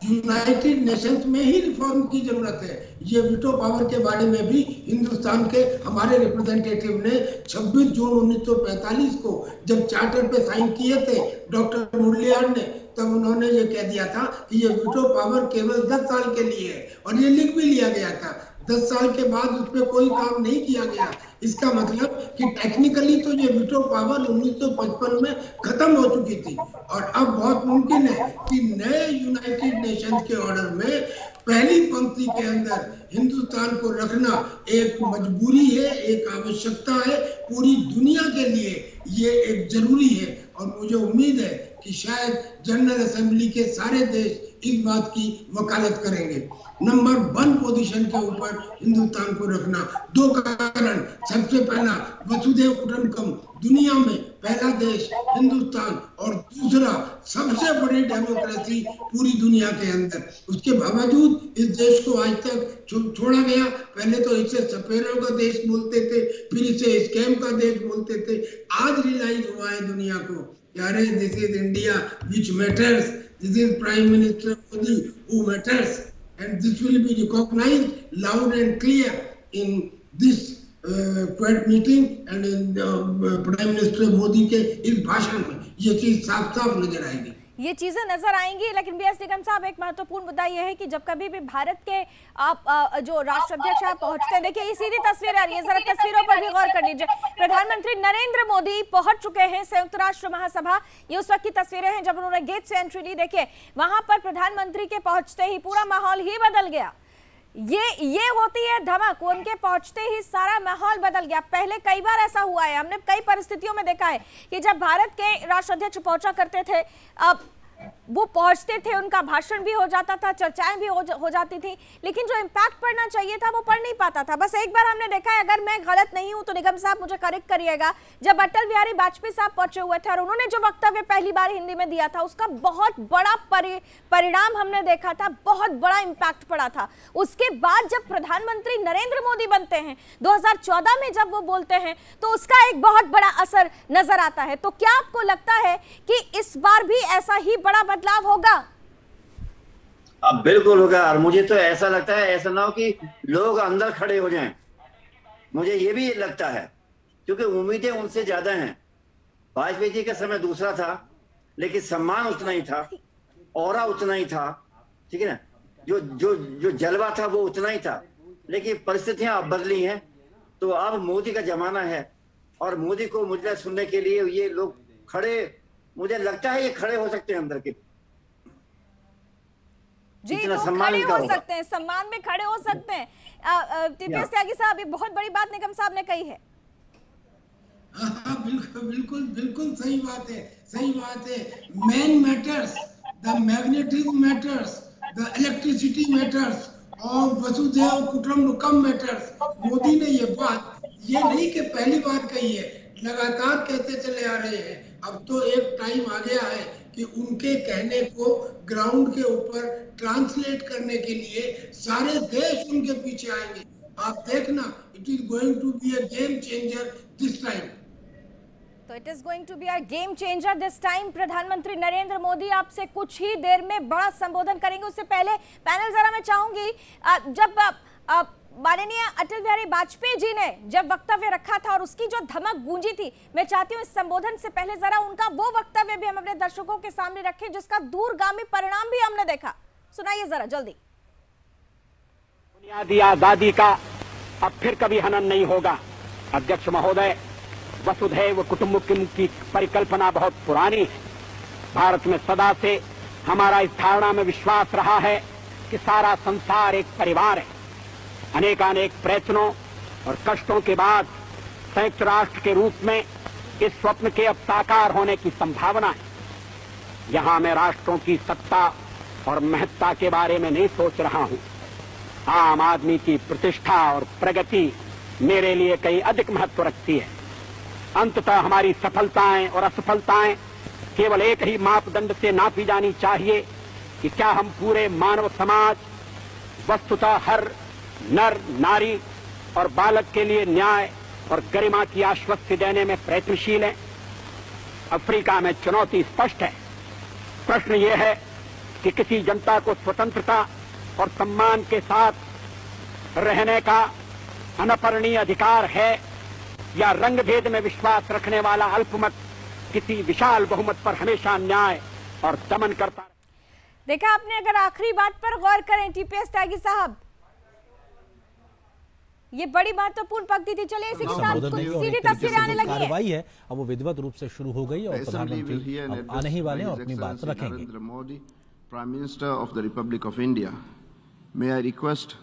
यूनाइटेड नेशंस में ही रिफॉर्म की जरूरत है। ये वीटो पावर के बारे में भी हिंदुस्तान के हमारे रिप्रेजेंटेटिव ने 26 जून 1945 को जब चार्टर पे साइन किए थे डॉक्टर मुरलियान ने, तब उन्होंने ये कह दिया था कि ये वीटो पावर केवल 10 साल के लिए है, और ये लिख भी लिया गया था। 10 साल के बाद उस पर कोई काम नहीं किया गया। इसका मतलब कि टेक्निकली तो ये वीटो पावर 1955 में खत्म हो चुकी थी, और अब बहुत मुमकिन है कि नए यूनाइटेड नेशंस के ऑर्डर में पहली पंक्ति के अंदर हिंदुस्तान को रखना एक मजबूरी है, एक आवश्यकता है, पूरी दुनिया के लिए ये एक जरूरी है। और मुझे उम्मीद है कि शायद जनरल असेंबली के सारे देश इस बात की वकालत करेंगे। नंबर 1 पोजीशन के ऊपर हिंदुस्तान को रखना, 2 कारण। सबसे पहला, वसुधैव कुटुंबकम, दुनिया में पहला देश हिंदुस्तान, और दूसरा सबसे बड़ी डेमोक्रेसी पूरी दुनिया के अंदर। उसके बावजूद इस देश को आज तक छोड़ा गया। पहले तो इसे सपेरों का देश बोलते थे, फिर इसे स्कैम का देश बोलते थे। आज रियलाइज हुआ है दुनिया को, अरे this is India which matters, this is prime minister Modi who matters, and this will be recognized loud and clear in this Quad meeting and in Prime Minister Modi के इस भाषण में ये चीज साफ साफ नजर आएगी। ये चीजें नजर आएंगी। लेकिन बीएस निगम साहब, एक महत्वपूर्ण मुद्दा यह है कि जब कभी भी भारत के आप जो राष्ट्राध्यक्ष आप पहुंचते हैं, देखिए ये सीधी तस्वीर आ रही है, जरा तस्वीरों पर भी गौर कर लीजिए। प्रधानमंत्री नरेंद्र मोदी पहुंच चुके हैं संयुक्त राष्ट्र महासभा। ये उस वक्त की तस्वीरें हैं जब उन्होंने गेट से एंट्री ली। देखिए वहां पर प्रधानमंत्री के पहुंचते ही पूरा माहौल ही बदल गया। ये होती है धमक, उनके पहुंचते ही सारा माहौल बदल गया। पहले कई बार ऐसा हुआ है, हमने कई परिस्थितियों में देखा है कि जब भारत के राष्ट्राध्यक्ष पहुंचा करते थे, अब वो पहुंचते थे, उनका भाषण भी हो जाता था, चर्चाएं भी हो जाती थी, लेकिन जो इम्पैक्ट पड़ना चाहिए था वो पड़ नहीं पाता था। बस एक बार हमने देखा है, अगर मैं गलत नहीं हूं तो निगम साहब मुझे करेक्ट करिएगा, जब अटल बिहारी वाजपेयी साहब पहुंचे हुए थे और उन्होंने जो वक्तव्य पहली बार हिंदी में दिया था, उसका बहुत बड़ा परिणाम हमने देखा था, बहुत बड़ा इम्पैक्ट पड़ा था। उसके बाद जब प्रधानमंत्री नरेंद्र मोदी बनते हैं 2014 में, जब वो बोलते हैं तो उसका एक बहुत बड़ा असर नजर आता है। तो क्या आपको लगता है कि इस बार भी ऐसा ही बड़ा बदलाव होगा? अब बिल्कुल होगा। और मुझे तो ऐसा लगता है, ऐसा ना हो कि लोग अंदर खड़े हो जाएं। मुझे ये भी लगता है, क्योंकि उम्मीदें उनसे ज्यादा हैं। वाजपेयी जी का समय दूसरा था, लेकिन सम्मान उतना ही था, ऑरा उतना ही था, ठीक है ना, जो जलवा था वो उतना ही था। लेकिन परिस्थितियां अब बदली हैं, तो अब मोदी का जमाना है और मोदी को मुझे सुनने के लिए ये लोग खड़े, मुझे लगता है ये खड़े हो सकते हैं अंदर के। जी, तो खड़े हो सकते हैं, सम्मान में खड़े हो सकते हैं। टीपीएस त्यागी साहब, ये बहुत बड़ी बात निगम साहब ने कही है। बिल्कुल सही बात है, सही बात है। Man matters, the magnetism matters, the electricity matters और वसुधैव कुटुंबकम मैटर्स। मोदी ने ये बात ये नहीं कि पहली बार कही है, लगातार कहते चले आ रहे हैं। अब तो एक टाइम आ गया है कि उनके कहने को ग्राउंड के ऊपर ट्रांसलेट करने के लिए सारे देश उनके पीछे आएंगे। आप देखना, it is going to be a game changer this time. तो it is going to be a game changer this time. प्रधानमंत्री नरेंद्र मोदी आपसे कुछ ही देर में बड़ा संबोधन करेंगे। उससे पहले पैनल जरा मैं चाहूंगी, जब माननीय अटल बिहारी वाजपेयी जी ने जब वक्तव्य रखा था और उसकी जो धमक गूंजी थी, मैं चाहती हूँ इस संबोधन से पहले जरा उनका वो वक्तव्य भी हम अपने दर्शकों के सामने रखें, जिसका दूरगामी परिणाम भी हमने देखा। सुनाइए जरा जल्दी। बुनियादी आजादी का अब फिर कभी हनन नहीं होगा। अध्यक्ष महोदय, वसुधैव कुटुंबकम की परिकल्पना बहुत पुरानी है। भारत में सदा से हमारा इस धारणा में विश्वास रहा है कि सारा संसार एक परिवार है। अनेकानेक प्रयत्नों और कष्टों के बाद संयुक्त राष्ट्र के रूप में इस स्वप्न के अब साकार होने की संभावना है। यहां मैं राष्ट्रों की सत्ता और महत्ता के बारे में नहीं सोच रहा हूं। आम आदमी की प्रतिष्ठा और प्रगति मेरे लिए कहीं अधिक महत्व रखती है। अंततः हमारी सफलताएं और असफलताएं केवल एक ही मापदंड से नापी जानी चाहिए कि क्या हम पूरे मानव समाज, वस्तुतः हर नर, नारी और बालक के लिए न्याय और गरिमा की आश्वस्ति देने में प्रयत्नशील हैं। अफ्रीका में चुनौती स्पष्ट है। प्रश्न यह है कि किसी जनता को स्वतंत्रता और सम्मान के साथ रहने का अनपरणीय अधिकार है या रंगभेद में विश्वास रखने वाला अल्पमत किसी विशाल बहुमत पर हमेशा न्याय और दमन करता। देखा आपने, अगर आखिरी बात पर गौर करें टीपीएस त्यागी साहब, ये बड़ी महत्वपूर्ण पंक्ति थी। चलिए इसी के साथ सीधी तस्वीरें आने लगी है। कार्रवाई है अब वो विधिवत रूप से शुरू हो गई और प्रधानमंत्री आने ही वाले और अपनी बात रखेंगे। Narendra Modi, Prime Minister of the Republic of India, May I request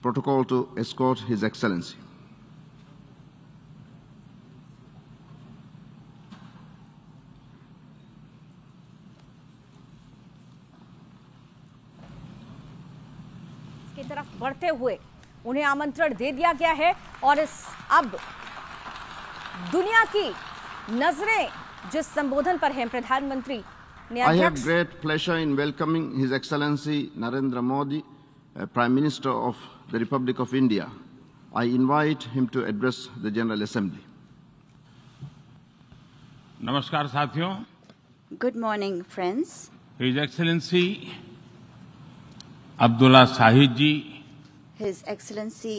protocol to escort His Excellency. की तरफ बढ़ते हुए उन्हें आमंत्रण दे दिया गया है और अब दुनिया की नजरें जिस संबोधन पर हैं प्रधानमंत्री ने I have great pleasure in welcoming His Excellency Narendra Modi, Prime Minister of the Republic of India. I invite him to address the General Assembly. नमस्कार साथियों. Good morning, friends. His Excellency Abdulla Shahid जी, His Excellency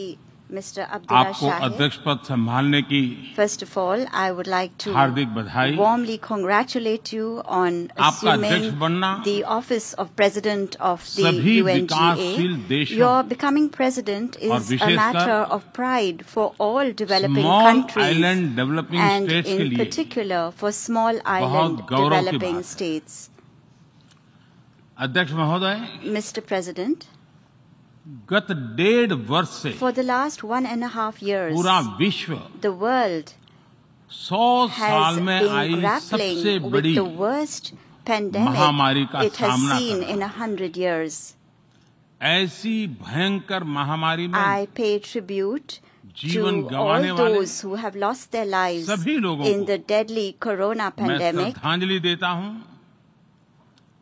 Mr. Abdullah आपको Shahid. अध्यक्ष पद संभालने की First of all, I would like to हार्दिक बधाई. warmly congratulate you on आपका अध्यक्ष assuming बनना the office of President of the सभी UNGA. विकासशील देशों Your becoming president और is a विशेषकर matter of pride for all developing small countries island developing and states के in लिए particular for small island गौरव की developing बात है. states. अध्यक्ष महोदय, Mr. President, गत 1.5 वर्ष से for the last 1.5 years, पूरा विश्व the world 100 साल has में been आई grappling सबसे with बड़ी the worst pandemic महामारी का it has सामना seen कर in 100 years. ऐसी भयंकर महामारी में I pay tribute जीवन to गंवाने all वाले those who have lost their lives सभी लोगों in को the deadly corona मैं pandemic, श्रद्धांजलि देता हूं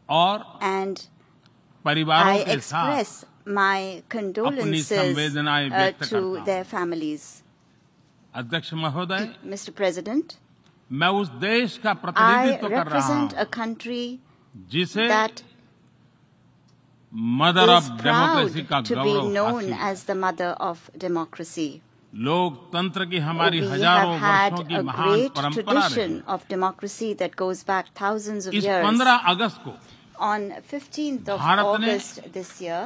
और and परिवारों I के साथ express my condolences संवेदनाएं व्यक्त to करता their families. अध्यक्ष महोदय, Mr. President, मैं उस देश का I प्रतिनिधित्व कर रहा represent हूं a country जिसे that mother is of proud democracy का to be गौरव known हासिल. as the mother of democracy. लोकतंत्र की हमारी We हजारों have had वर्षों की a महान great परंपरा रही. tradition of democracy that goes back thousands of इस years. 15 अगस्त को On 15th of भारत ने August this year,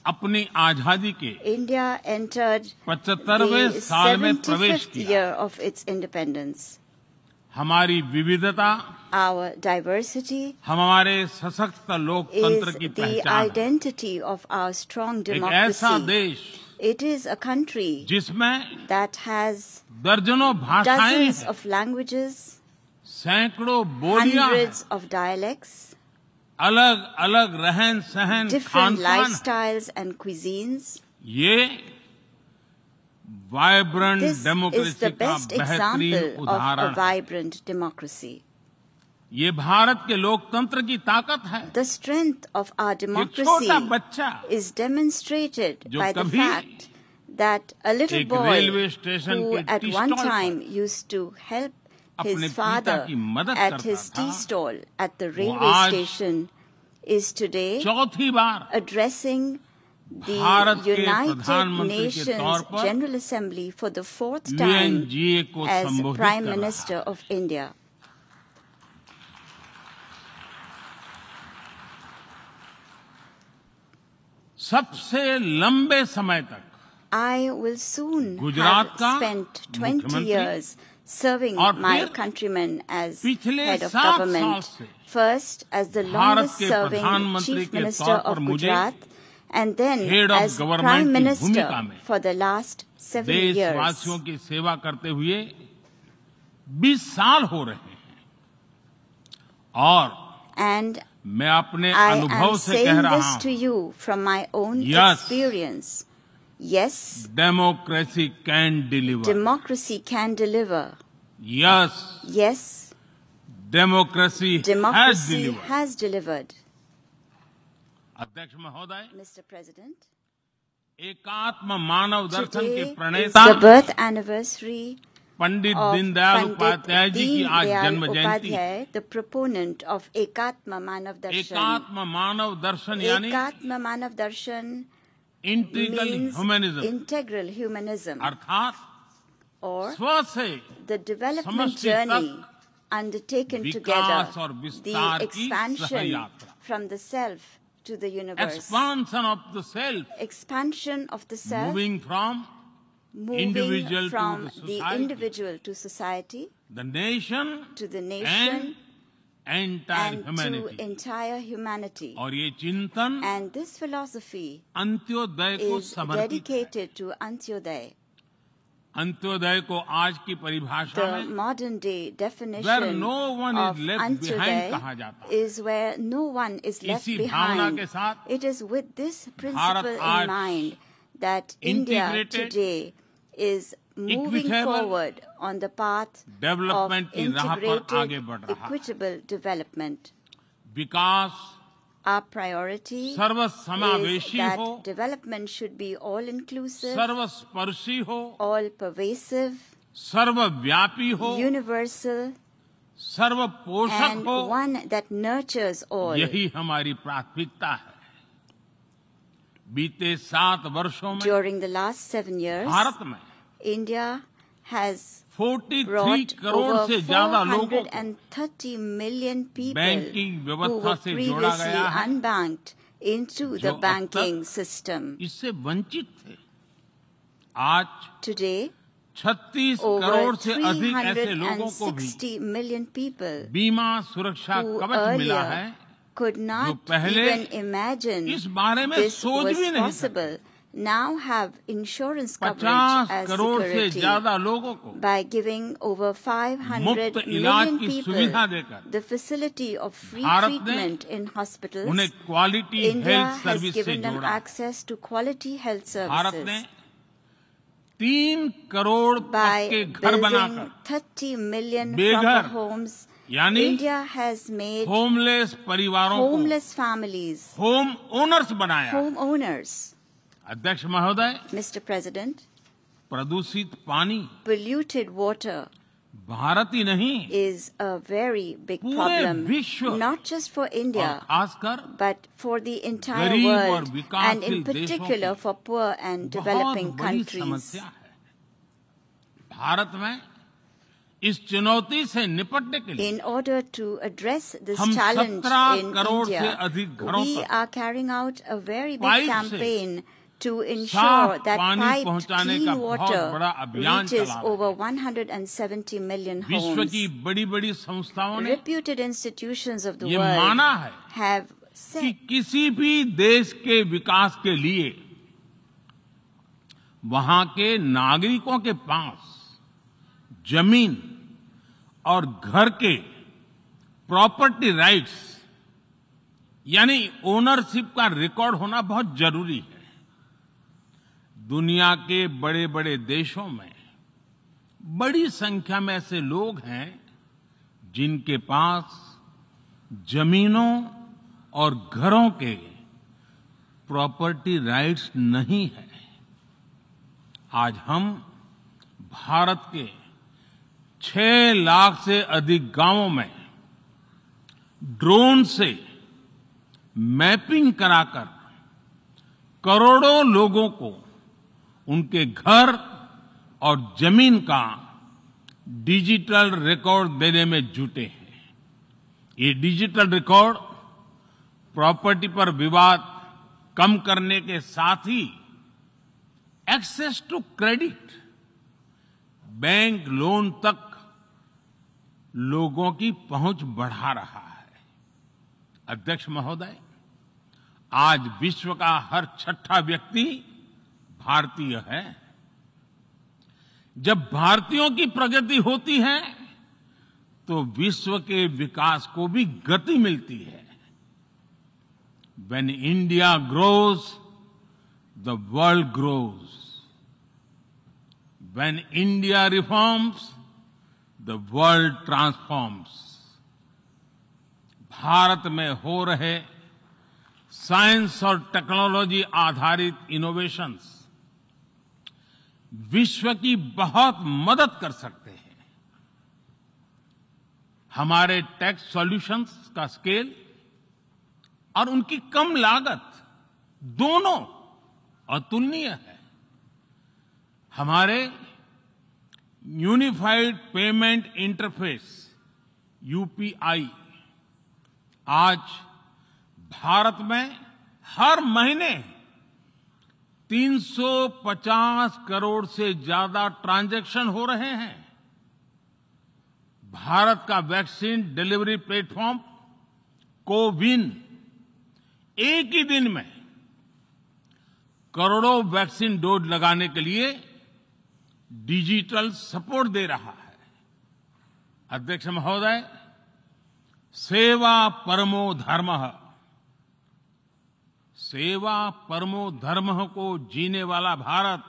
अपनी आजादी के India entered 75वें the साल में प्रवेश 75th किया. year of its independence. हमारी विविधता, Our diversity हमारे सशक्त लोकतंत्र is की the पहचान है. identity of our strong एक ऐसा democracy. देश It is a country जिसमें that has दर्जनों भाषाएं dozens हैं, of languages, सैकड़ों बोलियां हैं, hundreds of dialects, अलग अलग रहन सहन, different खान-पान. lifestyles and cuisines. ये vibrant This is democracy the का best बेहतरीन example of a उदाहरण है. vibrant democracy. ये भारत के लोकतंत्र की ताकत है. The strength of our एक democracy छोटा बच्चा is demonstrated जो by the कभी fact that a little एक boy रेलवे स्टेशन who के at T one stall time पर used to help अपने his पिता father की मदद at करता his tea था, stall at the वो railway आज station is today चौथी बार addressing the भारत के United प्रधानमंत्री के Nations तौर पर General Assembly for the fourth time UNGA को as संबोधित Prime कर रहा है. Minister of India. सबसे लंबे समय तक I will soon Gujarat have का spent 20 मुख्यमंत्री years serving और my फिर countrymen as पिछले head of 7 साल government. से First as the Bharat longest के serving प्रधानमंत्री Chief के Minister तौर पर of मुझे Gujarat and then head of as government Prime की Minister भूमिका में for the last 7 years. देशवासियों की सेवा करते हुए 20 साल हो रहे हैं और And मैं अपने I अनुभव am से कह saying रहा this to हूं, you from my own Yes. experience. Yes, democracy can deliver. democracy can deliver. Yes, Yes, democracy has democracy deliver. has delivered. अध्यक्ष महोदय, Mr. President, एकात्म मानव दर्शन के today is प्रणेता the birth anniversary Pandit of Deendayal Pandit Upadhyay ji की आज Deen जन्म Dayal Jayanti. Upadhyay, the proponent of Ekatma Manav Darshan. एकात्म मानव दर्शन यानी Ekatma Manav Darshan integral means humanism, integral humanism, अर्थात or स्व से the development समष्टि journey तक undertaken विकास together, और the विस्तार की expansion सहयात्रा. from the self to the universe, expansion of the self, expansion of the self, moving from moving individual to from the the society, individual to society, the nation to the nation, entire humanity. और ये चिंतन And this philosophy Antyodaya को is समर्पित dedicated to Antyodaya. Antyodaya को आज की परिभाषा The में modern day where definition no one of is left behind कहा Antyodaya जाता है। is where no one is left इसी भावना के behind. साथ It is with this principle आज in mind that India integrated, today is moving equitable forward on the path of development की राह पर आगे integrated, बढ़ रहा है। equitable development. Vikas Our priority is सर्वसमावेशी that हो, development should be all-inclusive, सर्वस्पर्शी हो, all-pervasive, सर्वव्यापी हो, universal, सर्वपोषक and हो। one that nurtures all. यही हमारी प्राथमिकता है। बीते 7 वर्षों में During the last 7 years, Bharat में India has 43 brought crore over से ज्यादा लोगों को 430 million people बैंकिंग who व्यवस्था were से जोड़ा previously गया है, unbanked into जो the अब banking तक system. इससे वंचित थे। आज Today, 36 over करोड़ से अधिक ऐसे लोगों को भी 360 million people बीमा सुरक्षा who कवच मिला है, earlier could not पहले even imagine इस बारे में this सोच was भी नहीं possible, now have insurance 50 coverage as crore से security ज्यादा लोगों को by giving over 500 मुफ्त इलाज million की people सुविधा देकर the facility of free Bharat ने treatment in hospitals. उन्हें quality India health has service से given them जोड़ा। access to quality health Bharat ने services 3 करोड़ by पक्के घर building बनाकर 30 million बेघर, proper homes. यानी India has made होमलेस परिवारों को homeless families होम ओनर्स बनाया। homeowners. अध्यक्ष महोदय, Mr. President, प्रदूषित पानी polluted water भारत ही नहीं is a very big पूरे problem, विश्व not just for और India, खासकर but for the entire गरीब और world, and विकासशील in देशों particular की for poor and बहुत developing बड़ी countries. समस्या है। भारत में इस चुनौती से निपटने के लिए In order to address this हम challenge 17 in करोड़ से India, अधिक घरों we तक are carrying out a very big pipe से campaign to ensure साफ that पानी piped पहुंचाने clean का बहुत water बड़ा अभियान reaches चला रहे हैं। over 170 million विश्व homes. की बड़ी-बड़ी संस्थाओं ने Reputed institutions of the ये world माना है have कि said किसी भी देश के विकास के लिए वहां के नागरिकों के पास जमीन और घर के प्रॉपर्टी राइट्स यानी ओनरशिप का रिकॉर्ड होना बहुत जरूरी है। दुनिया के बड़े-बड़े देशों में बड़ी संख्या में ऐसे लोग हैं जिनके पास जमीनों और घरों के प्रॉपर्टी राइट्स नहीं है। आज हम भारत के 6 लाख से अधिक गांवों में ड्रोन से मैपिंग कराकर करोड़ों लोगों को उनके घर और जमीन का डिजिटल रिकॉर्ड देने में जुटे हैं। ये डिजिटल रिकॉर्ड प्रॉपर्टी पर विवाद कम करने के साथ ही access to credit, bank loan तक लोगों की पहुंच बढ़ा रहा है। अध्यक्ष महोदय, आज विश्व का हर 6ठा व्यक्ति भारतीय है। जब भारतीयों की प्रगति होती है तो विश्व के विकास को भी गति मिलती है। When India grows, the world grows. When India reforms, the world transforms. Bharat में हो रहे साइंस और टेक्नोलॉजी आधारित इनोवेशंस विश्व की बहुत मदद कर सकते हैं। हमारे टेक सॉल्यूशंस का स्केल और उनकी कम लागत दोनों अतुलनीय है। हमारे यूनिफाइड पेमेंट इंटरफेस यूपीआई आज भारत में हर महीने 350 करोड़ से ज्यादा ट्रांजैक्शन हो रहे हैं। भारत का वैक्सीन डिलीवरी प्लेटफॉर्म कोविन एक ही दिन में करोड़ों वैक्सीन डोज लगाने के लिए डिजिटल सपोर्ट दे रहा है। अध्यक्ष महोदय, सेवा परमो धर्मः, सेवा परमो धर्मः को जीने वाला भारत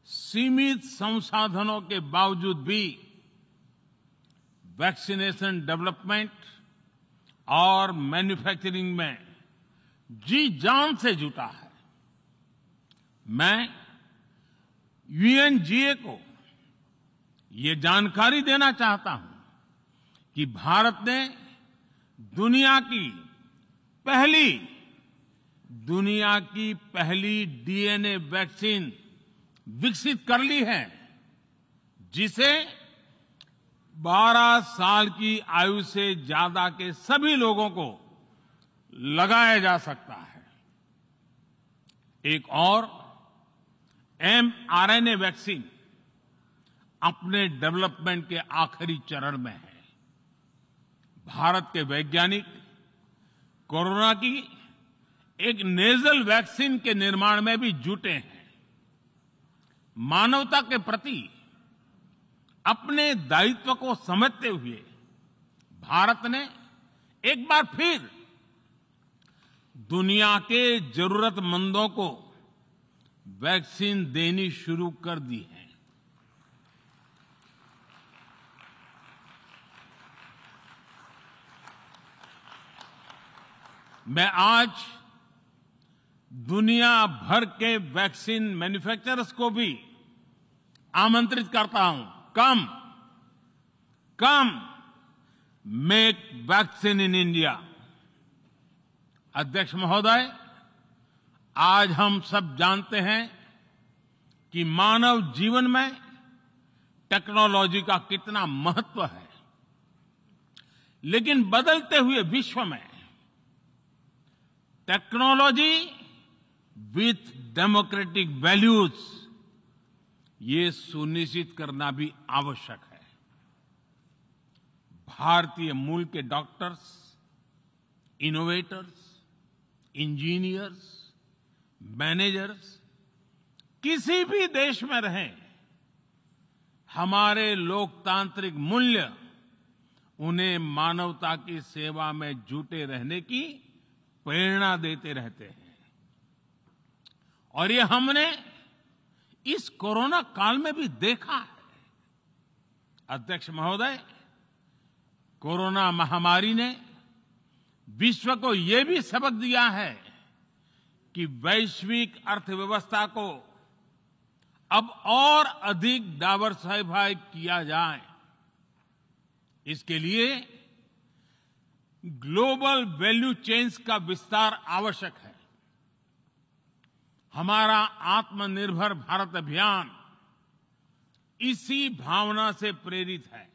सीमित संसाधनों के बावजूद भी वैक्सीनेशन डेवलपमेंट और मैन्युफैक्चरिंग में जी जान से जुटा है। मैं यूएनजीए को ये जानकारी देना चाहता हूं कि भारत ने दुनिया की पहली डीएनए वैक्सीन विकसित कर ली है, जिसे 12 साल की आयु से ज्यादा के सभी लोगों को लगाया जा सकता है। एक और mRNA वैक्सीन अपने डेवलपमेंट के आखिरी चरण में है। भारत के वैज्ञानिक कोरोना की एक नेजल वैक्सीन के निर्माण में भी जुटे हैं। मानवता के प्रति अपने दायित्व को समझते हुए भारत ने एक बार फिर दुनिया के जरूरतमंदों को वैक्सीन देनी शुरू कर दी है। मैं आज दुनिया भर के वैक्सीन मैन्युफैक्चरर्स को भी आमंत्रित करता हूं, कम मेक वैक्सीन इन इंडिया। अध्यक्ष महोदय, आज हम सब जानते हैं कि मानव जीवन में टेक्नोलॉजी का कितना महत्व है, लेकिन बदलते हुए विश्व में टेक्नोलॉजी विथ डेमोक्रेटिक वैल्यूज, ये सुनिश्चित करना भी आवश्यक है। भारतीय मूल के डॉक्टर्स, इनोवेटर्स, इंजीनियर्स, मैनेजर्स किसी भी देश में रहें, हमारे लोकतांत्रिक मूल्य उन्हें मानवता की सेवा में जुटे रहने की प्रेरणा देते रहते हैं। और ये हमने इस कोरोना काल में भी देखा है। अध्यक्ष महोदय, कोरोना महामारी ने विश्व को ये भी सबक दिया है कि वैश्विक अर्थव्यवस्था को अब और अधिक डाइवर्सिफाई किया जाए। इसके लिए ग्लोबल वैल्यू चेन्स का विस्तार आवश्यक है। हमारा आत्मनिर्भर भारत अभियान इसी भावना से प्रेरित है।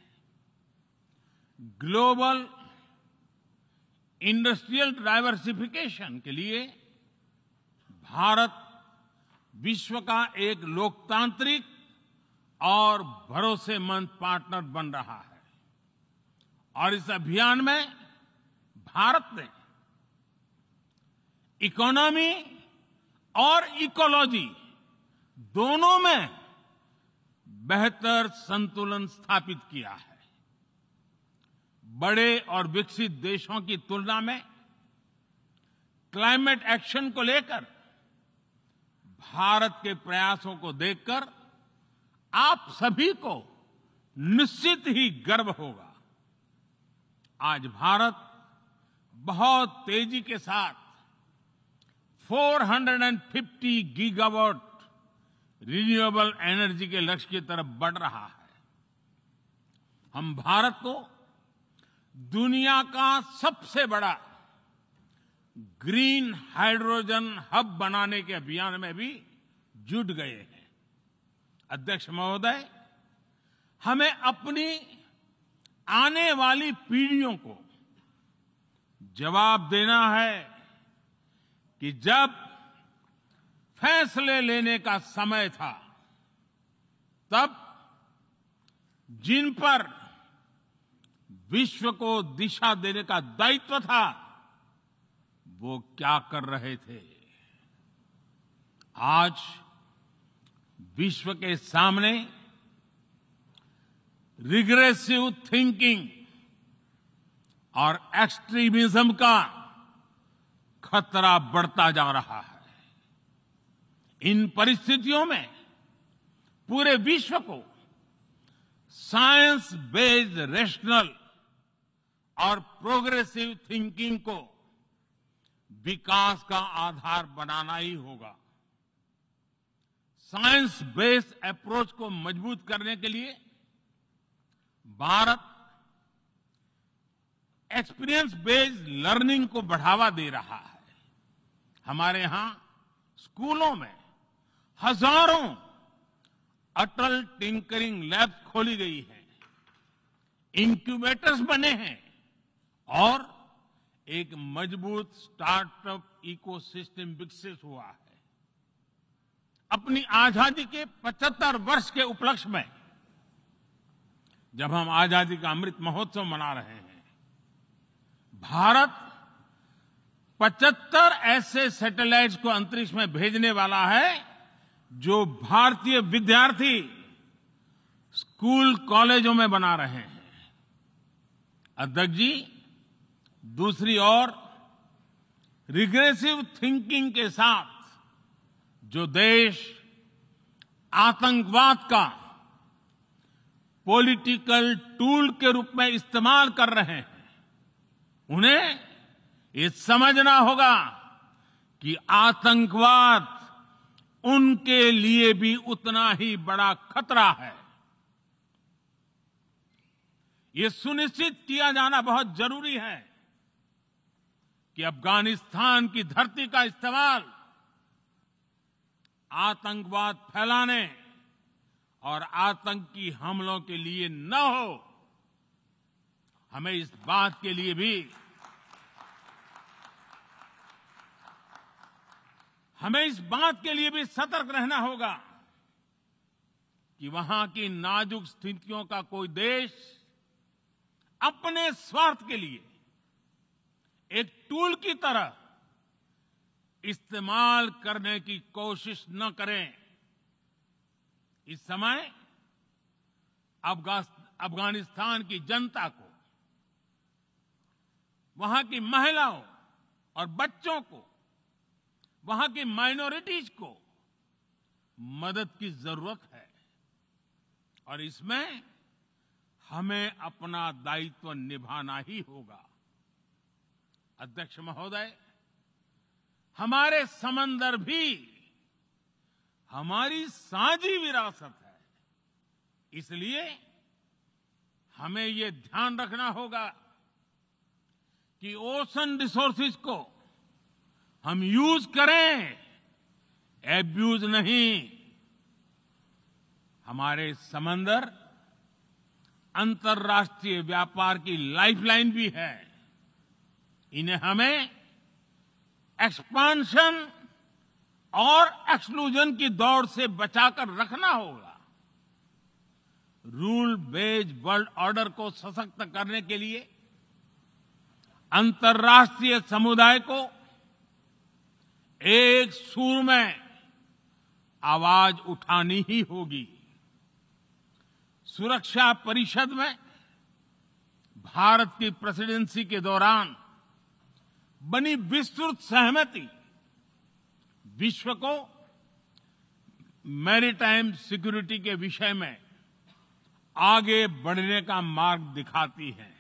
ग्लोबल इंडस्ट्रियल डाइवर्सिफिकेशन के लिए भारत विश्व का एक लोकतांत्रिक और भरोसेमंद पार्टनर बन रहा है। और इस अभियान में भारत ने इकोनॉमी और इकोलॉजी दोनों में बेहतर संतुलन स्थापित किया है। बड़े और विकसित देशों की तुलना में क्लाइमेट एक्शन को लेकर भारत के प्रयासों को देखकर आप सभी को निश्चित ही गर्व होगा। आज भारत बहुत तेजी के साथ 450 गीगावाट रिन्यूएबल एनर्जी के लक्ष्य की तरफ बढ़ रहा है। हम भारत को दुनिया का सबसे बड़ा ग्रीन हाइड्रोजन हब बनाने के अभियान में भी जुट गए हैं। अध्यक्ष महोदय, हमें अपनी आने वाली पीढ़ियों को जवाब देना है कि जब फैसले लेने का समय था, तब जिन पर विश्व को दिशा देने का दायित्व था, वो क्या कर रहे थे। आज विश्व के सामने रिग्रेसिव थिंकिंग और एक्सट्रीमिज्म का खतरा बढ़ता जा रहा है। इन परिस्थितियों में पूरे विश्व को साइंस बेस्ड रेशनल और प्रोग्रेसिव थिंकिंग को विकास का आधार बनाना ही होगा। साइंस बेस्ड अप्रोच को मजबूत करने के लिए भारत एक्सपीरियंस बेस्ड लर्निंग को बढ़ावा दे रहा है। हमारे यहां स्कूलों में हजारों अटल टिंकरिंग लैब खोली गई है, इंक्यूबेटर्स बने हैं और एक मजबूत स्टार्टअप इकोसिस्टम विकसित हुआ है। अपनी आजादी के 75 वर्ष के उपलक्ष्य में जब हम आजादी का अमृत महोत्सव मना रहे हैं, भारत 75 ऐसे सैटेलाइट्स को अंतरिक्ष में भेजने वाला है जो भारतीय विद्यार्थी स्कूल कॉलेजों में बना रहे हैं। अध्यक्ष जी, दूसरी ओर रिग्रेसिव थिंकिंग के साथ जो देश आतंकवाद का पॉलिटिकल टूल के रूप में इस्तेमाल कर रहे हैं, उन्हें ये समझना होगा कि आतंकवाद उनके लिए भी उतना ही बड़ा खतरा है। ये सुनिश्चित किया जाना बहुत जरूरी है कि अफगानिस्तान की धरती का इस्तेमाल आतंकवाद फैलाने और आतंकी हमलों के लिए न हो। हमें इस बात के लिए भी सतर्क रहना होगा कि वहां की नाजुक स्थितियों का कोई देश अपने स्वार्थ के लिए एक टूल की तरह इस्तेमाल करने की कोशिश न करें। इस समय अफगानिस्तान की जनता को, वहां की महिलाओं और बच्चों को, वहां की माइनॉरिटीज को मदद की जरूरत है और इसमें हमें अपना दायित्व निभाना ही होगा। अध्यक्ष महोदय, हमारे समंदर भी हमारी साझी विरासत है, इसलिए हमें ये ध्यान रखना होगा कि ओशन रिसोर्सेज को हम यूज करें, एब्यूज नहीं। हमारे समंदर अंतर्राष्ट्रीय व्यापार की लाइफलाइन भी है। इन्हें हमें एक्सपांशन और एक्सक्लूजन की दौड़ से बचाकर रखना होगा। रूल बेस्ड वर्ल्ड ऑर्डर को सशक्त करने के लिए अंतर्राष्ट्रीय समुदाय को एक सुर में आवाज उठानी ही होगी। सुरक्षा परिषद में भारत की प्रेसिडेंसी के दौरान बनी विस्तृत सहमति विश्व को मैरीटाइम सिक्योरिटी के विषय में आगे बढ़ने का मार्ग दिखाती है।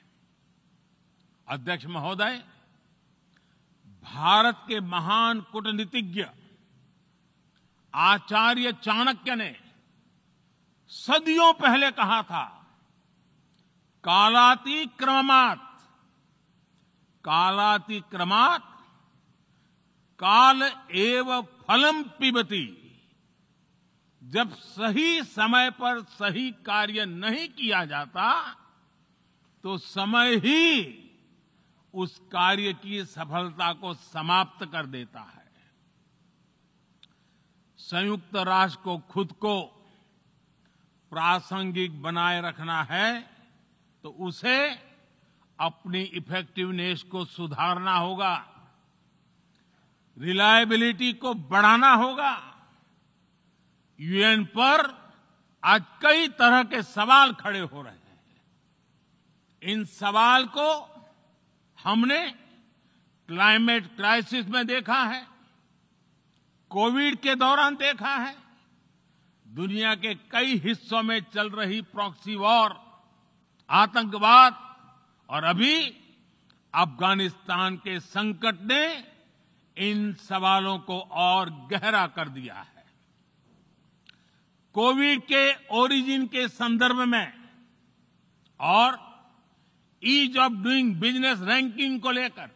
अध्यक्ष महोदय, भारत के महान कूटनीतिज्ञ आचार्य चाणक्य ने सदियों पहले कहा था, कालातिक्रमात् काल एव फलम पिबति। जब सही समय पर सही कार्य नहीं किया जाता तो समय ही उस कार्य की सफलता को समाप्त कर देता है। संयुक्त राष्ट्र को खुद को प्रासंगिक बनाए रखना है तो उसे अपनी इफेक्टिवनेस को सुधारना होगा, रिलायबिलिटी को बढ़ाना होगा। यूएन पर आज कई तरह के सवाल खड़े हो रहे हैं। इन सवाल को हमने क्लाइमेट क्राइसिस में देखा है, कोविड के दौरान देखा है, दुनिया के कई हिस्सों में चल रही प्रॉक्सी वॉर, आतंकवाद और अभी अफगानिस्तान के संकट ने इन सवालों को और गहरा कर दिया है। कोविड के ओरिजिन के संदर्भ में और ease of doing business ranking को लेकर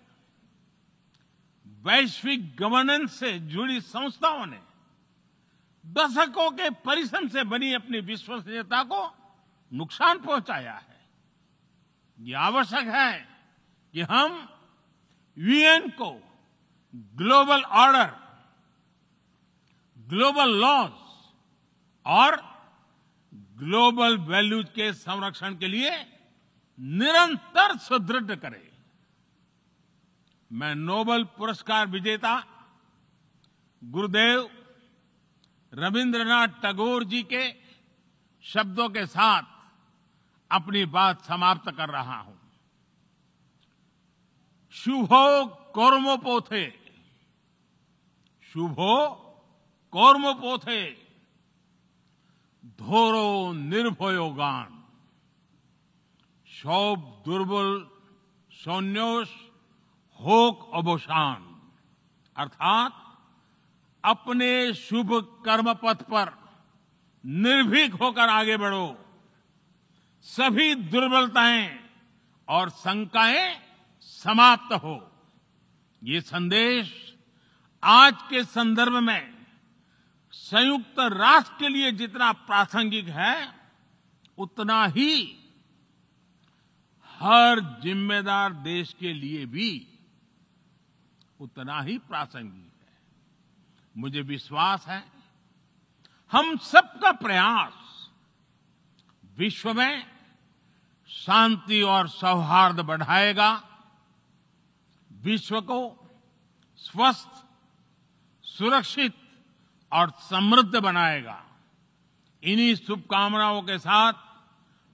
वैश्विक गवर्नेंस से जुड़ी संस्थाओं ने दशकों के परिश्रम से बनी अपनी विश्वसनीयता को नुकसान पहुंचाया है। ये आवश्यक है कि हम यूएन को ग्लोबल ऑर्डर, ग्लोबल लॉज और ग्लोबल वैल्यूज के संरक्षण के लिए निरंतर सुदृढ़ करें। मैं नोबेल पुरस्कार विजेता गुरुदेव रविंद्रनाथ टैगोर जी के शब्दों के साथ अपनी बात समाप्त कर रहा हूं। शुभो कर्मोपोथे, शुभो कर्मोपोथे, धोरो निर्भयोगान, शोभ दुर्बल सौन्योष होक अवसान। अर्थात अपने शुभ कर्म पथ पर निर्भीक होकर आगे बढ़ो, सभी दुर्बलताएं और शंकाएं समाप्त हो। ये संदेश आज के संदर्भ में संयुक्त राष्ट्र के लिए जितना प्रासंगिक है, उतना ही हर जिम्मेदार देश के लिए भी उतना ही प्रासंगिक है। मुझे विश्वास है हम सबका प्रयास विश्व में शांति और सौहार्द बढ़ाएगा, विश्व को स्वस्थ, सुरक्षित और समृद्ध बनाएगा। इन्हीं शुभकामनाओं के साथ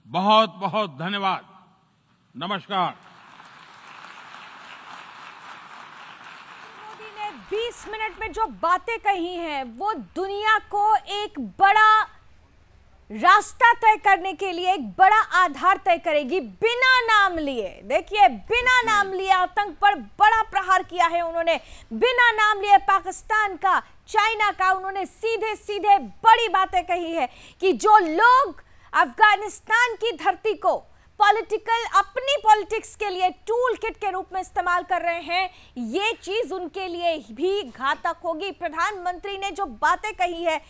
बहुत बहुत धन्यवाद। नमस्कार। मोदी ने 20 मिनट में जो बातें कही हैं वो दुनिया को एक बड़ा रास्ता तय करने के लिए, एक बड़ा आधार तय करेगी। बिना नाम लिए, देखिए बिना नाम लिए आतंक पर बड़ा प्रहार किया है उन्होंने, बिना नाम लिए पाकिस्तान का, चाइना का, उन्होंने सीधे सीधे बड़ी बातें कही है कि जो लोग अफगानिस्तान की धरती को अपनी पॉलिटिक्स के लिए टूल किट के रूप में इस्तेमाल कर रहे हैं, ये चीज उनके लिए भी घातक होगी। प्रधानमंत्री ने जो बातें कही है,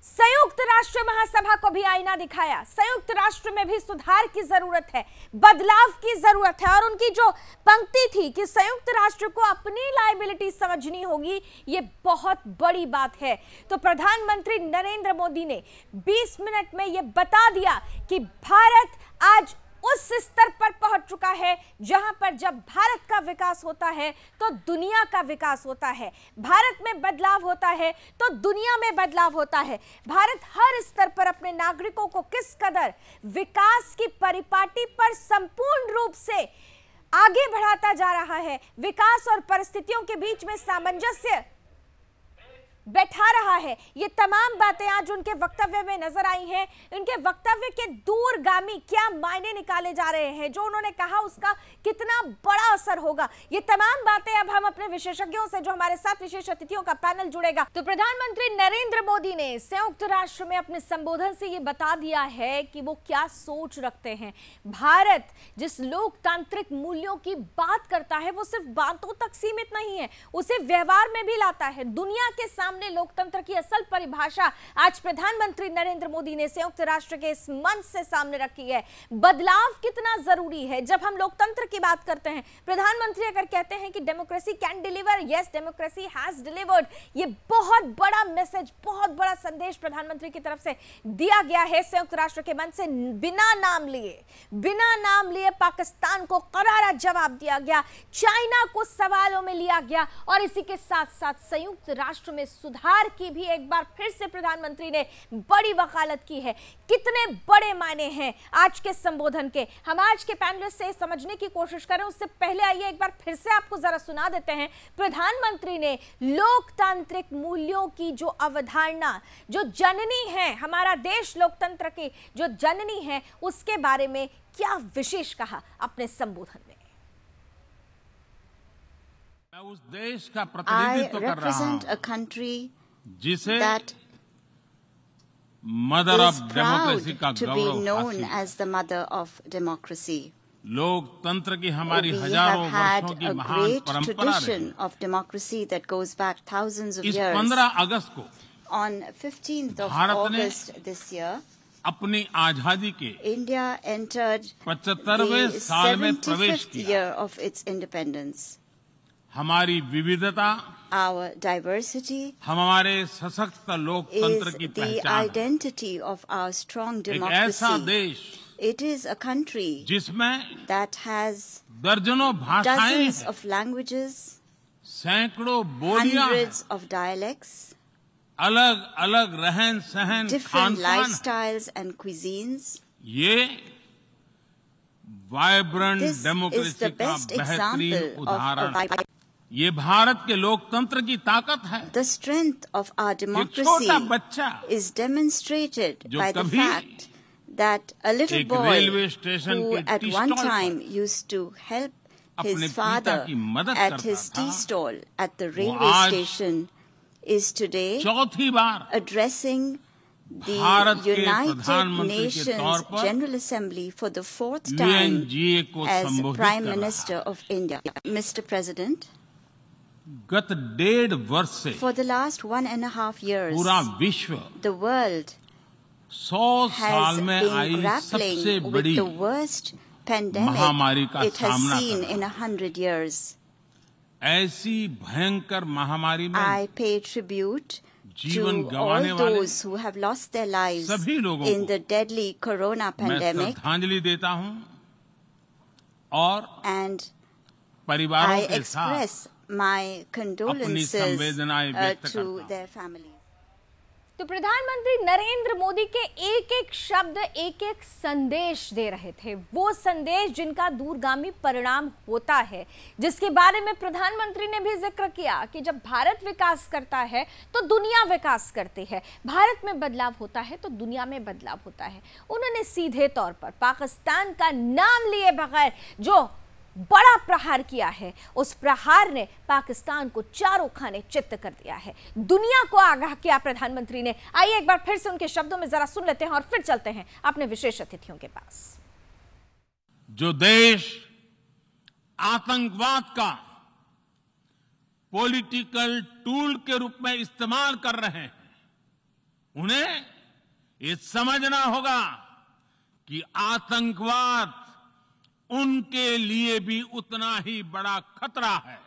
संयुक्त राष्ट्र महासभा को भी आईना दिखाया। संयुक्त राष्ट्र में भी सुधार की जरूरत है, बदलाव की जरूरत है। और उनकी जो पंक्ति थी कि संयुक्त राष्ट्र को अपनी लायबिलिटी समझनी होगी, ये बहुत बड़ी बात है। तो प्रधानमंत्री नरेंद्र मोदी ने 20 मिनट में ये बता दिया कि भारत आज उस स्तर पर पहुंच चुका है जहां पर जब भारत का विकास होता है तो दुनिया का विकास होता है, भारत में बदलाव होता है तो दुनिया में बदलाव होता है। भारत हर स्तर पर अपने नागरिकों को किस कदर विकास की परिपाटी पर संपूर्ण रूप से आगे बढ़ाता जा रहा है, विकास और परिस्थितियों के बीच में सामंजस्य बैठा रहा है, ये तमाम बातें आज उनके वक्तव्य में नजर आई हैं। उनके वक्तव्य के दूरगामी क्या मायने निकाले जा रहे हैं, जो उन्होंने कहा उसका कितना बड़ा असर होगा, ये तमाम बातें अब हम अपने विशेषज्ञों से, जो हमारे साथ विशेष अतिथियों का पैनल जुड़ेगा। तो प्रधानमंत्री नरेंद्र मोदी ने संयुक्त राष्ट्र में अपने संबोधन से ये बता दिया है कि वो क्या सोच रखते हैं। भारत जिस लोकतांत्रिक मूल्यों की बात करता है वो सिर्फ बातों तक सीमित नहीं है, उसे व्यवहार में भी लाता है। दुनिया के सामने लोकतंत्र की असल परिभाषा आज प्रधानमंत्री नरेंद्र मोदी ने संयुक्त राष्ट्र के इस मंच से सामने रखी है। बदलाव कितना जरूरी है जब हम लोकतंत्र की बात करते हैं। प्रधानमंत्री अगर कहते हैं कि democracy can deliver, yes democracy has delivered, ये बहुत बड़ा मैसेज, बहुत बड़ा संदेश प्रधानमंत्री की तरफ से दिया गया है संयुक्त राष्ट्र के मंच से। बिना नाम लिए पाकिस्तान को करारा जवाब दिया गया, चाइना को सवालों में लिया गया और इसी के साथ साथ संयुक्त राष्ट्र में सुधार की भी एक बार फिर से प्रधानमंत्री ने बड़ी वकालत की है। कितने बड़े मायने हैं आज के संबोधन के, हम आज के पैनलिस्ट से समझने की कोशिश करें। उससे पहले आइए एक बार फिर से आपको जरा सुना देते हैं प्रधानमंत्री ने लोकतांत्रिक मूल्यों की जो अवधारणा, जो जननी है, हमारा देश लोकतंत्र की जो जननी है, उसके बारे में क्या विशेष कहा अपने संबोधन में। मैं उस देश का प्रतिनिधित्व कर रहा हूं जिसे मदर ऑफ डेमोक्रेसी का गौरव हासिल। लोकतंत्र की हमारी हजारों वर्षों की महान परंपरा रही। इस 15 अगस्त को भारत ने अपनी आजादी के 75वें साल में प्रवेश किया। हमारी विविधता, हमारे सशक्त लोकतंत्र की पहचान है। एक ऐसा देश जिसमें दर्जनों भाषाएं हैं, सैकड़ों बोलियां हैं, अलग अलग रहन सहन, खान पान, ये वाइब्रेंट डेमोक्रेसी का बेहतरीन उदाहरण है। ये भारत के लोकतंत्र की ताकत है। The strength of our छोटा बच्चा democracy is demonstrated जो by the कभी fact that a little एक boy रेलवे स्टेशन who के at T one stall time पर used to help अपने his पिता father की मदद at करता his tea था, stall at the वो railway आज station is today चौथी बार addressing the भारत के United प्रधानमंत्री के तौर Nations पर General Assembly for the 4th time UNGA को as संबोधित Prime कर रहा Minister of India. Mr. President, गत 1.5 वर्ष से for the last 1.5 years, पूरा विश्व the world 100 साल has में been आई grappling सबसे with बड़ी the worst pandemic महामारी का it has सामना seen कर in 100 years. ऐसी भयंकर महामारी में I pay tribute जीवन to गंवाने all वाले those who have lost their lives सभी लोगों in को the deadly corona मैं pandemic, श्रद्धांजलि देता हूं और and परिवारों I के साथ express my condolences संवेदनाएं व्यक्त to करता हूं। their families. तो प्रधानमंत्री नरेंद्र मोदी के एक एक शब्द, एक एक संदेश दे रहे थे, वो संदेश जिनका दूरगामी परिणाम होता है, जिसके बारे में प्रधानमंत्री ने भी जिक्र किया कि जब भारत विकास करता है तो दुनिया विकास करती है, भारत में बदलाव होता है तो दुनिया में बदलाव होता है। उन्होंने सीधे तौर पर पाकिस्तान का नाम लिए बगैर जो बड़ा प्रहार किया है, उस प्रहार ने पाकिस्तान को चारों खाने चित्त कर दिया है, दुनिया को आगाह किया प्रधानमंत्री ने। आइए एक बार फिर से उनके शब्दों में जरा सुन लेते हैं और फिर चलते हैं अपने विशेष अतिथियों के पास। जो देश आतंकवाद का पॉलिटिकल टूल के रूप में इस्तेमाल कर रहे हैं, उन्हें ये समझना होगा कि आतंकवाद उनके लिए भी उतना ही बड़ा खतरा है।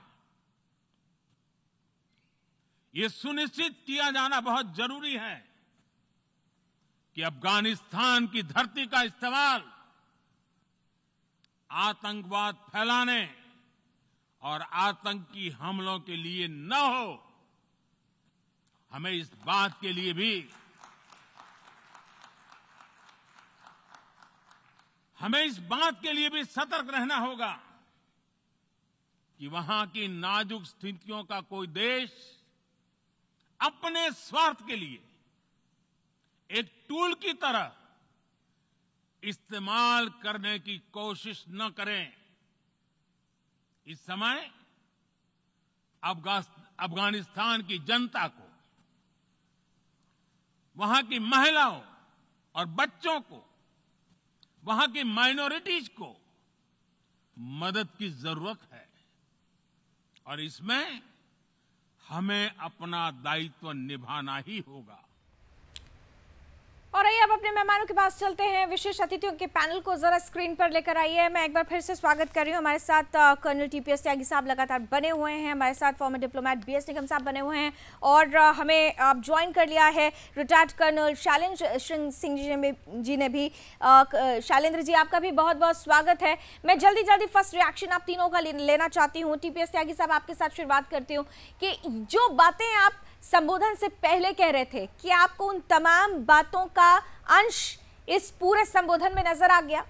ये सुनिश्चित किया जाना बहुत जरूरी है कि अफगानिस्तान की धरती का इस्तेमाल आतंकवाद फैलाने और आतंकी हमलों के लिए न हो। हमें इस बात के लिए भी सतर्क रहना होगा कि वहां की नाजुक स्थितियों का कोई देश अपने स्वार्थ के लिए एक टूल की तरह इस्तेमाल करने की कोशिश न करें। इस समय अफगानिस्तान की जनता को, वहां की महिलाओं और बच्चों को, वहां की माइनॉरिटीज को मदद की जरूरत है और इसमें हमें अपना दायित्व निभाना ही होगा। और आइए अब अपने मेहमानों के पास चलते हैं। विशेष अतिथियों के पैनल को जरा स्क्रीन पर लेकर आइए। मैं एक बार फिर से स्वागत कर रही हूँ। हमारे साथ कर्नल टीपीएस त्यागी साहब लगातार बने हुए हैं, हमारे साथ फॉर्मर डिप्लोमेट बीएस निगम साहब बने हुए हैं, और हमें आप ज्वाइन कर लिया है रिटायर्ड कर्नल शैलेंद्र सिंह जी ने भी। शैलेंद्र जी, आपका भी बहुत बहुत स्वागत है। मैं जल्दी जल्दी फर्स्ट रिएक्शन आप तीनों का लेना चाहती हूँ। टीपीएस त्यागी साहब, आपके साथ शुरुआत करती हूँ कि जो बातें आप संबोधन से पहले कह रहे थे कि आपको उन तमाम बातों का अंश इस पूरे संबोधन में नजर आ गया?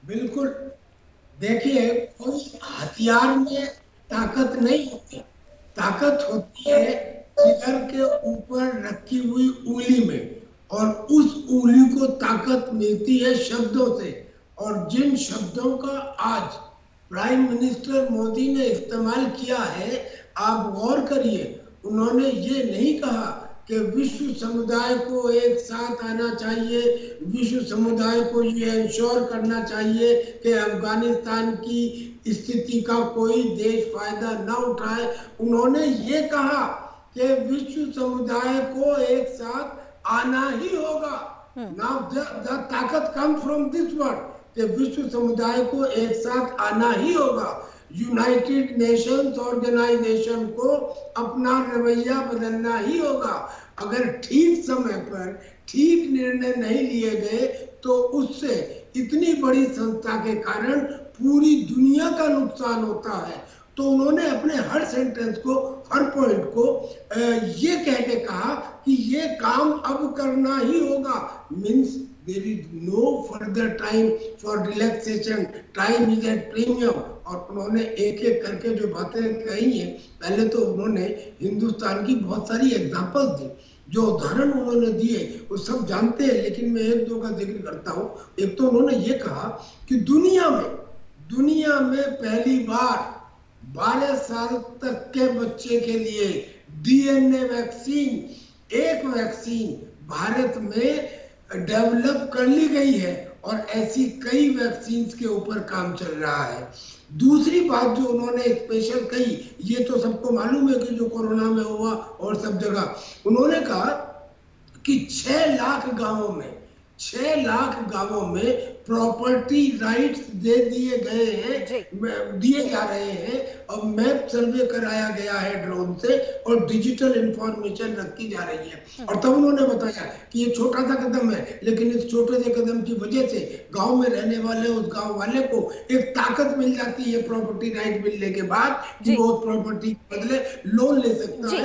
बिल्कुल। देखिए, कोई हथियार में ताकत नहीं होती, ताकत होती है जिगर के ऊपर रखी हुई उंगली में, और उस उंगली को ताकत मिलती है शब्दों से। और जिन शब्दों का आज प्राइम मिनिस्टर मोदी ने इस्तेमाल किया है, आप गौर करिए, उन्होंने ये नहीं कहा कि विश्व समुदाय को एक साथ आना चाहिए, विश्व समुदाय को ये इंश्योर करना चाहिए कि अफगानिस्तान की स्थिति का कोई देश फायदा न उठाए। उन्होंने ये कहा कि विश्व समुदाय को एक साथ आना ही होगा। नाउ द ताकत कम फ्रॉम दिस वर्ड, कि विश्व समुदाय को एक साथ आना ही होगा। यूनाइटेड नेशंस ऑर्गेनाइजेशन को अपना रवैया बदलना ही होगा। अगर ठीक समय पर ठीक निर्णय नहीं लिए गए तो उससे इतनी बड़ी संस्था के कारण पूरी दुनिया का नुकसान होता है। तो उन्होंने अपने हर सेंटेंस को, हर पॉइंट को ये कह के कहा कि ये काम अब करना ही होगा। Means there is no further time for relaxation, time is at premium। और उन्होंने एक एक करके जो बातें कही हैं, पहले तो उन्होंने हिंदुस्तान की बहुत सारी एग्जांपल्स दी, जो उदाहरण उन्होंने दिए वो सब जानते हैं, लेकिन मैं एक दो का जिक्र करता हूँ। एक तो उन्होंने ये कहा कि दुनिया में पहली बार 12 साल तक के बच्चे के लिए DNA वैक्सीन, एक वैक्सीन भारत में डेवलप कर ली गई है, और ऐसी कई वैक्सीन के ऊपर काम चल रहा है। दूसरी बात जो उन्होंने स्पेशल कही, ये तो सबको मालूम है कि जो कोरोना में हुआ और सब जगह, उन्होंने कहा कि 6 लाख गांवों में प्रॉपर्टी राइट्स दे दिए गए हैं, दिए जा रहे हैं, और मैप सर्वे कराया गया है ड्रोन से, और डिजिटल इंफॉर्मेशन रखी जा रही है। और तब उन्होंने बताया कि ये छोटा सा कदम है, लेकिन इस छोटे से कदम की वजह से गांव में रहने वाले उस गांव वाले को एक ताकत मिल जाती है प्रॉपर्टी राइट मिलने के बाद, कि वो प्रॉपर्टी के बदले लोन ले सकता है।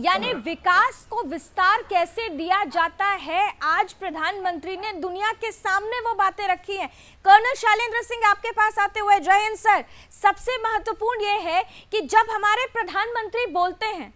यानी विकास को विस्तार कैसे दिया जाता है, आज प्रधानमंत्री ने दुनिया के सामने वो बातें रखी हैं। कर्नल शैलेंद्र सिंह, आपके पास आते हुए, जय हिंद सर। सबसे महत्वपूर्ण ये है कि जब हमारे प्रधानमंत्री बोलते हैं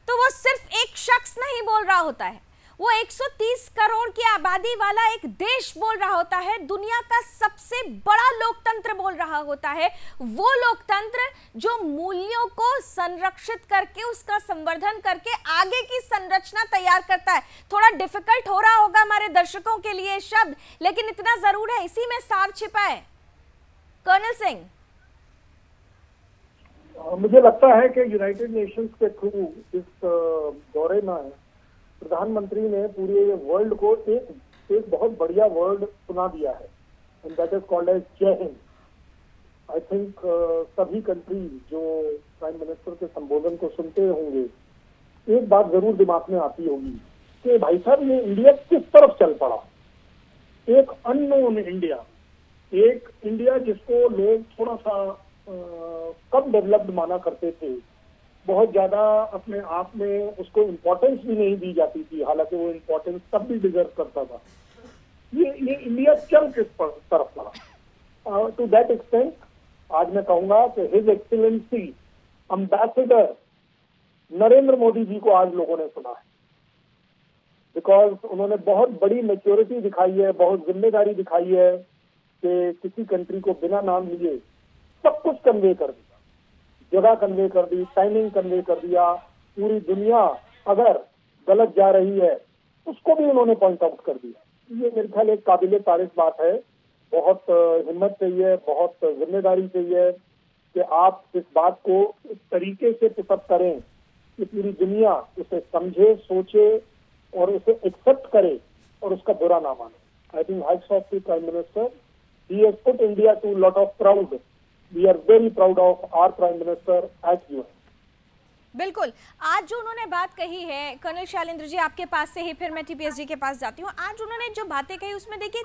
तो वो सिर्फ एक शख्स नहीं बोल रहा होता है, वो 130 करोड़ की आबादी वाला एक देश बोल रहा होता है, दुनिया का सबसे बड़ा लोकतंत्र बोल रहा होता है। वो लोकतंत्र जो मूल्यों को संरक्षित करके, उसका संवर्धन करके आगे की संरचना तैयार करता है। थोड़ा डिफिकल्ट हो रहा होगा हमारे दर्शकों के लिए शब्द, लेकिन इतना जरूर है, इसी में सार छिपा है। कर्नल सिंह, मुझे लगता है कि यूनाइटेड नेशंस के थ्रू इस दौरे में प्रधानमंत्री ने पूरे वर्ल्ड को एक बहुत बढ़िया वर्ड सुना दिया है, and that is called as Jai Hind. I think सभी कंट्रीज जो प्राइम मिनिस्टर के संबोधन को सुनते होंगे, एक बात जरूर दिमाग में आती होगी कि भाई साहब ये इंडिया किस तरफ चल पड़ा। एक अननोन इंडिया, एक इंडिया जिसको लोग थोड़ा सा कम डेवलप्ड माना करते थे, बहुत ज्यादा अपने आप में उसको इम्पोर्टेंस भी नहीं दी जाती थी, हालांकि वो इम्पोर्टेंस तब भी डिजर्व करता था। ये इंडिया चल किस तरफ पड़ा। टू दैट एक्सटेंट आज मैं कहूंगा कि his excellency ambassador Narendra Modi ji को आज लोगों ने सुना है, बिकॉज उन्होंने बहुत बड़ी मैच्योरिटी दिखाई है, बहुत जिम्मेदारी दिखाई है कि किसी कंट्री को बिना नाम लिए सब कुछ कन्वे कर दिया, जगह कन्वे कर दी, टाइमिंग कन्वे कर दिया। पूरी दुनिया अगर गलत जा रही है उसको भी उन्होंने पॉइंट आउट कर दिया। ये मेरे ख्याल एक काबिले तारीफ बात है। बहुत हिम्मत चाहिए, बहुत जिम्मेदारी चाहिए कि आप इस बात को इस तरीके से पिकअप करें कि पूरी दुनिया उसे समझे, सोचे और उसे एक्सेप्ट करे और उसका बुरा ना माने। I think hats off the prime minister, he has put India to lot of proud. We are very proud of our prime minister at UN. बिल्कुल, आज जो उन्होंने बात कही है, कर्नल शैलेंद्र जी आपके पास से ही फिर मैं टीपीएस जी के पास जाती हूँ। आज उन्होंने जो बातें कही उसमें देखिए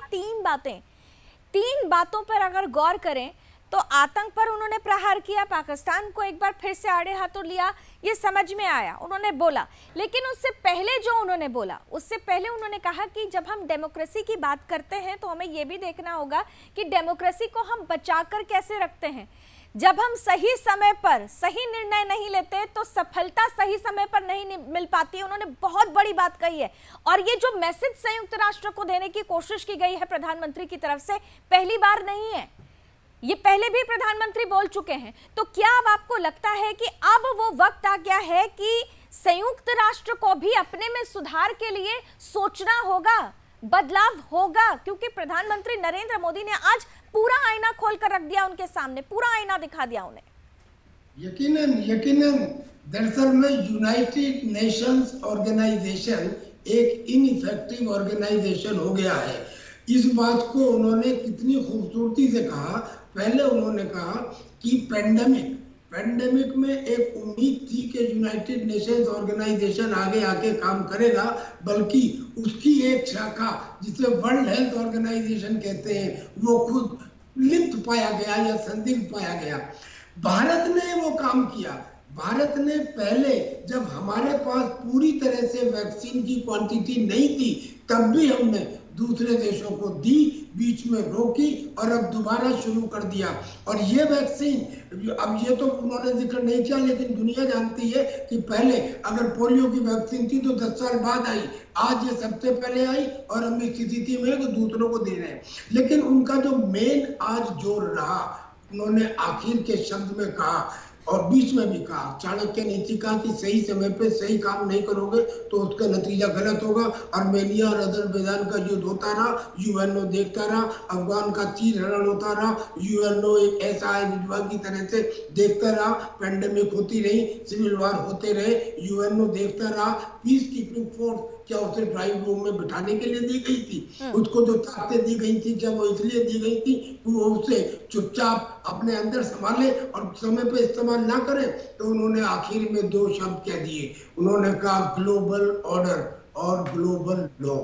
तीन बातों पर अगर गौर करें तो आतंक पर उन्होंने प्रहार किया, पाकिस्तान को एक बार फिर से आड़े हाथों लिया, ये समझ में आया, उन्होंने बोला। लेकिन उससे पहले जो उन्होंने बोला, उससे पहले उन्होंने कहा कि जब हम डेमोक्रेसी की बात करते हैं तो हमें ये भी देखना होगा कि डेमोक्रेसी को हम बचाकर कैसे रखते हैं। जब हम सही समय पर सही निर्णय नहीं लेते तो सफलता सही समय पर नहीं मिल पाती। उन्होंने बहुत बड़ी बात कही है और ये जो मैसेज संयुक्त राष्ट्र को देने की कोशिश की गई है प्रधानमंत्री की तरफ से, पहली बार नहीं है, ये पहले भी प्रधानमंत्री बोल चुके हैं। तो क्या अब आपको लगता है कि अब वो वक्त आ गया है कि संयुक्त राष्ट्र को भी अपने में सुधार के लिए सोचना होगा, बदलाव होगा? क्योंकि प्रधानमंत्री नरेंद्र मोदी ने आज पूरा आईना खोल कर रख दिया उनके सामने, पूरा आईना दिखा दिया उन्हें। यकीनन दरअसल में यूनाइटेड नेशंस ऑर्गेनाइजेशन एक इनइफेक्टिव ऑर्गेनाइजेशन हो गया है। इस बात को उन्होंने कितनी खूबसूरती से कहा। पहले उन्होंने कहा कि पैंडेमिक में एक उम्मीद थी कि यूनाइटेड नेशंस ऑर्गेनाइजेशन आगे आके काम करेगा, बल्कि उसकी एक शाखा जिसे वर्ल्ड हेल्थ ऑर्गेनाइजेशन कहते हैं वो खुद लिप्त पाया गया या संदिग्ध पाया गया। भारत ने वो काम किया। भारत ने पहले जब हमारे पास पूरी तरह से वैक्सीन की क्वांटिटी नहीं थी तब भी हमने दूसरे देशों को दी, बीच में रोकी और अब दोबारा शुरू कर दिया। और ये वैक्सीन, अब ये तो उन्होंने जिक्र नहीं किया लेकिन दुनिया जानती है कि पहले अगर पोलियो की वैक्सीन थी तो 10 साल बाद आई, आज ये सबसे पहले आई और हम इस स्थिति में तो दूसरों को दे रहे हैं। लेकिन उनका जो मेन आज जोर रहा, उन्होंने आखिर के शब्द में कहा और बीच में भी कहा, चाणक्य नीति कहा कि सही समय पे सही काम नहीं करोगे तो उसका नतीजा गलत होगा। आर्मेनिया और अजरबैजान का युद्ध होता रहा, यूएनओ देखता रहा, अफगान का चीर हरण होता रहा, यूएनओ एक ऐसा है विद्वान की तरह से देखता रहा, पेंडेमिक होती रही, सिविल वार होते रहे, यूएनओ देखता रहा। पीस कीपिंग फोर्स क्या उसे ड्राइंग रूम में बिठाने के लिए दी गई थी? उसको जो ताकतें दी गई थी क्या वो इसलिए दी गई थी कि वो उसे चुपचाप अपने अंदर संभाले और समय पे इस्तेमाल ना करे? तो उन्होंने आखिर में 2 शब्द कह दिए। उन्होंने कहा ग्लोबल ऑर्डर और ग्लोबल लॉ।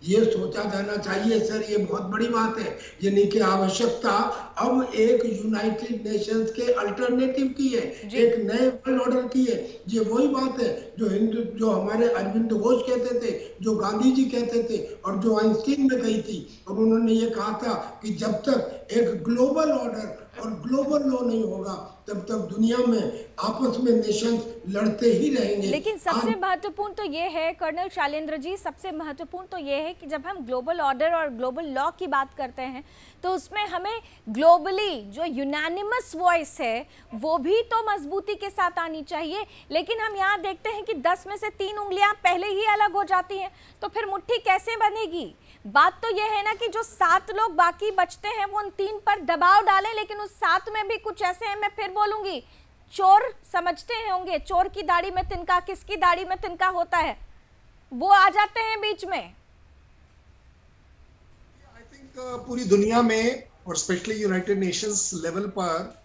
ये सोचा जाना चाहिए सर, ये बहुत बड़ी बात है। यानी कि आवश्यकता अब एक यूनाइटेड नेशंस के अल्टरनेटिव की है, एक नए वर्ल्ड ऑर्डर की है। ये वही बात है जो हमारे अरविंद घोष कहते थे, जो गांधी जी कहते थे और जो आइंस्टीन में कही थी। और उन्होंने ये कहा था कि जब तक एक ग्लोबल ऑर्डर और ग्लोबल लॉ नहीं होगा तब तक दुनिया में आपस में नेशन लड़ते ही रहेंगे। लेकिन सबसे महत्वपूर्ण तो ये है कर्नल शैलेंद्र जी, सबसे महत्वपूर्ण तो ये है कि जब हम ग्लोबल ऑर्डर और ग्लोबल लॉ की बात करते हैं तो उसमें हमें ग्लोबली जो यूनानिमस वॉइस है वो भी तो मजबूती के साथ आनी चाहिए। लेकिन हम यहाँ देखते हैं कि 10 में से 3 उंगलियां पहले ही अलग हो जाती हैं, तो फिर मुट्ठी कैसे बनेगी? बात तो यह है ना कि जो 7 लोग बाकी बचते हैं वो उन 3 पर दबाव डालें, लेकिन उस 7 में भी कुछ ऐसे हैं, मैं फिर बोलूंगी, चोर समझते होंगे, चोर की दाढ़ी में तिनका, किसकी दाढ़ी में तिनका होता है, वो आ जाते हैं बीच में। आई थिंक पूरी दुनिया में और स्पेशली यूनाइटेड नेशंस लेवल पर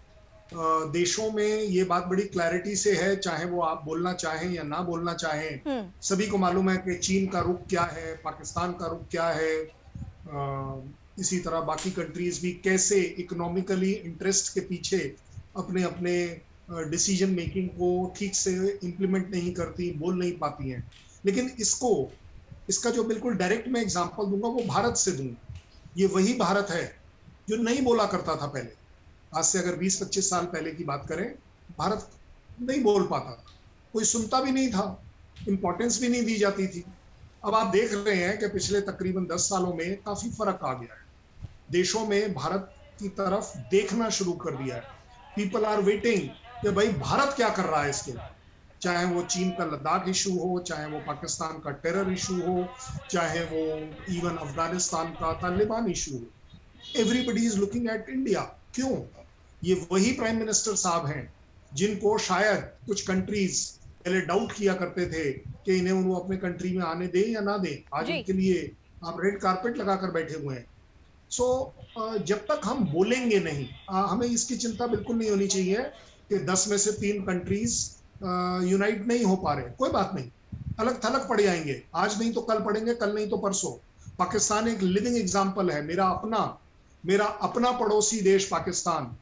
देशों में ये बात बड़ी क्लैरिटी से है, चाहे वो आप बोलना चाहें या ना बोलना चाहें। सभी को मालूम है कि चीन का रुख क्या है, पाकिस्तान का रुख क्या है, इसी तरह बाकी कंट्रीज भी कैसे इकोनॉमिकली इंटरेस्ट के पीछे अपने अपने डिसीजन मेकिंग को ठीक से इम्प्लीमेंट नहीं करती, बोल नहीं पाती हैं। लेकिन इसका जो बिल्कुल डायरेक्ट मैं एग्जांपल दूंगा वो भारत से दूंगा। ये वही भारत है जो नहीं बोला करता था पहले। आज से अगर 20-25 साल पहले की बात करें, भारत नहीं बोल पाता, कोई सुनता भी नहीं था, इंपॉर्टेंस भी नहीं दी जाती थी। अब आप देख रहे हैं कि पिछले तकरीबन 10 सालों में काफी फर्क आ गया है। देशों में भारत की तरफ देखना शुरू कर दिया है। पीपल आर वेटिंग कि भाई भारत क्या कर रहा है इसके, चाहे वो चीन का लद्दाख इशू हो, चाहे वो पाकिस्तान का टेरर इशू हो, चाहे वो इवन अफगानिस्तान का तालिबान इशू हो। Everybody is looking at India. क्यों? ये वही प्राइम मिनिस्टर साहब हैं जिनको शायद कुछ कंट्रीज पहले डाउट किया करते थे कि इन्हें वो अपने कंट्री में आने दें या ना दें, आज उनके लिए आप रेड कारपेट लगाकर बैठे हुए हैं। सो जब तक हम बोलेंगे नहीं, हमें इसकी चिंता बिल्कुल नहीं होनी चाहिए कि 10 में से 3 कंट्रीज यूनाइट नहीं हो पा रहे। कोई बात नहीं, अलग थलग पड़ जाएंगे, आज नहीं तो कल पड़ेंगे, कल नहीं तो परसों। पाकिस्तान एक लिविंग एग्जाम्पल है। मेरा अपना पड़ोसी देश पाकिस्तान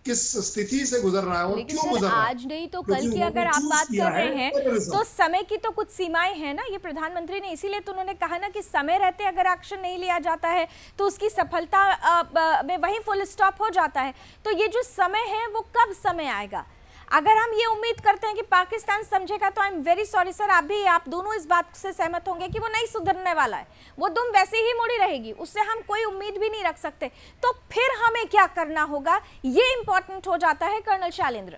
किस स्थिति से गुजर रहा है और क्यों गुजर रहा है। आज नहीं तो कल की अगर आप बात कर रहे हैं तो समय की तो कुछ सीमाएं हैं ना। ये प्रधानमंत्री ने इसीलिए तो उन्होंने कहा ना कि समय रहते अगर एक्शन नहीं लिया जाता है तो उसकी सफलता में वही फुल स्टॉप हो जाता है। तो ये जो समय है वो कब समय आएगा? अगर हम ये उम्मीद करते हैं कि पाकिस्तान समझेगा तो I am very sorry sir, आप दोनों इस बात से सहमत होंगे कि वो नहीं सुधरने वाला है, वो दुम वैसे ही मुड़ी रहेगी, उससे हम कोई उम्मीद भी नहीं रख सकते। तो फिर हमें क्या करना होगा, ये इंपॉर्टेंट हो जाता है कर्नल शैलेंद्र।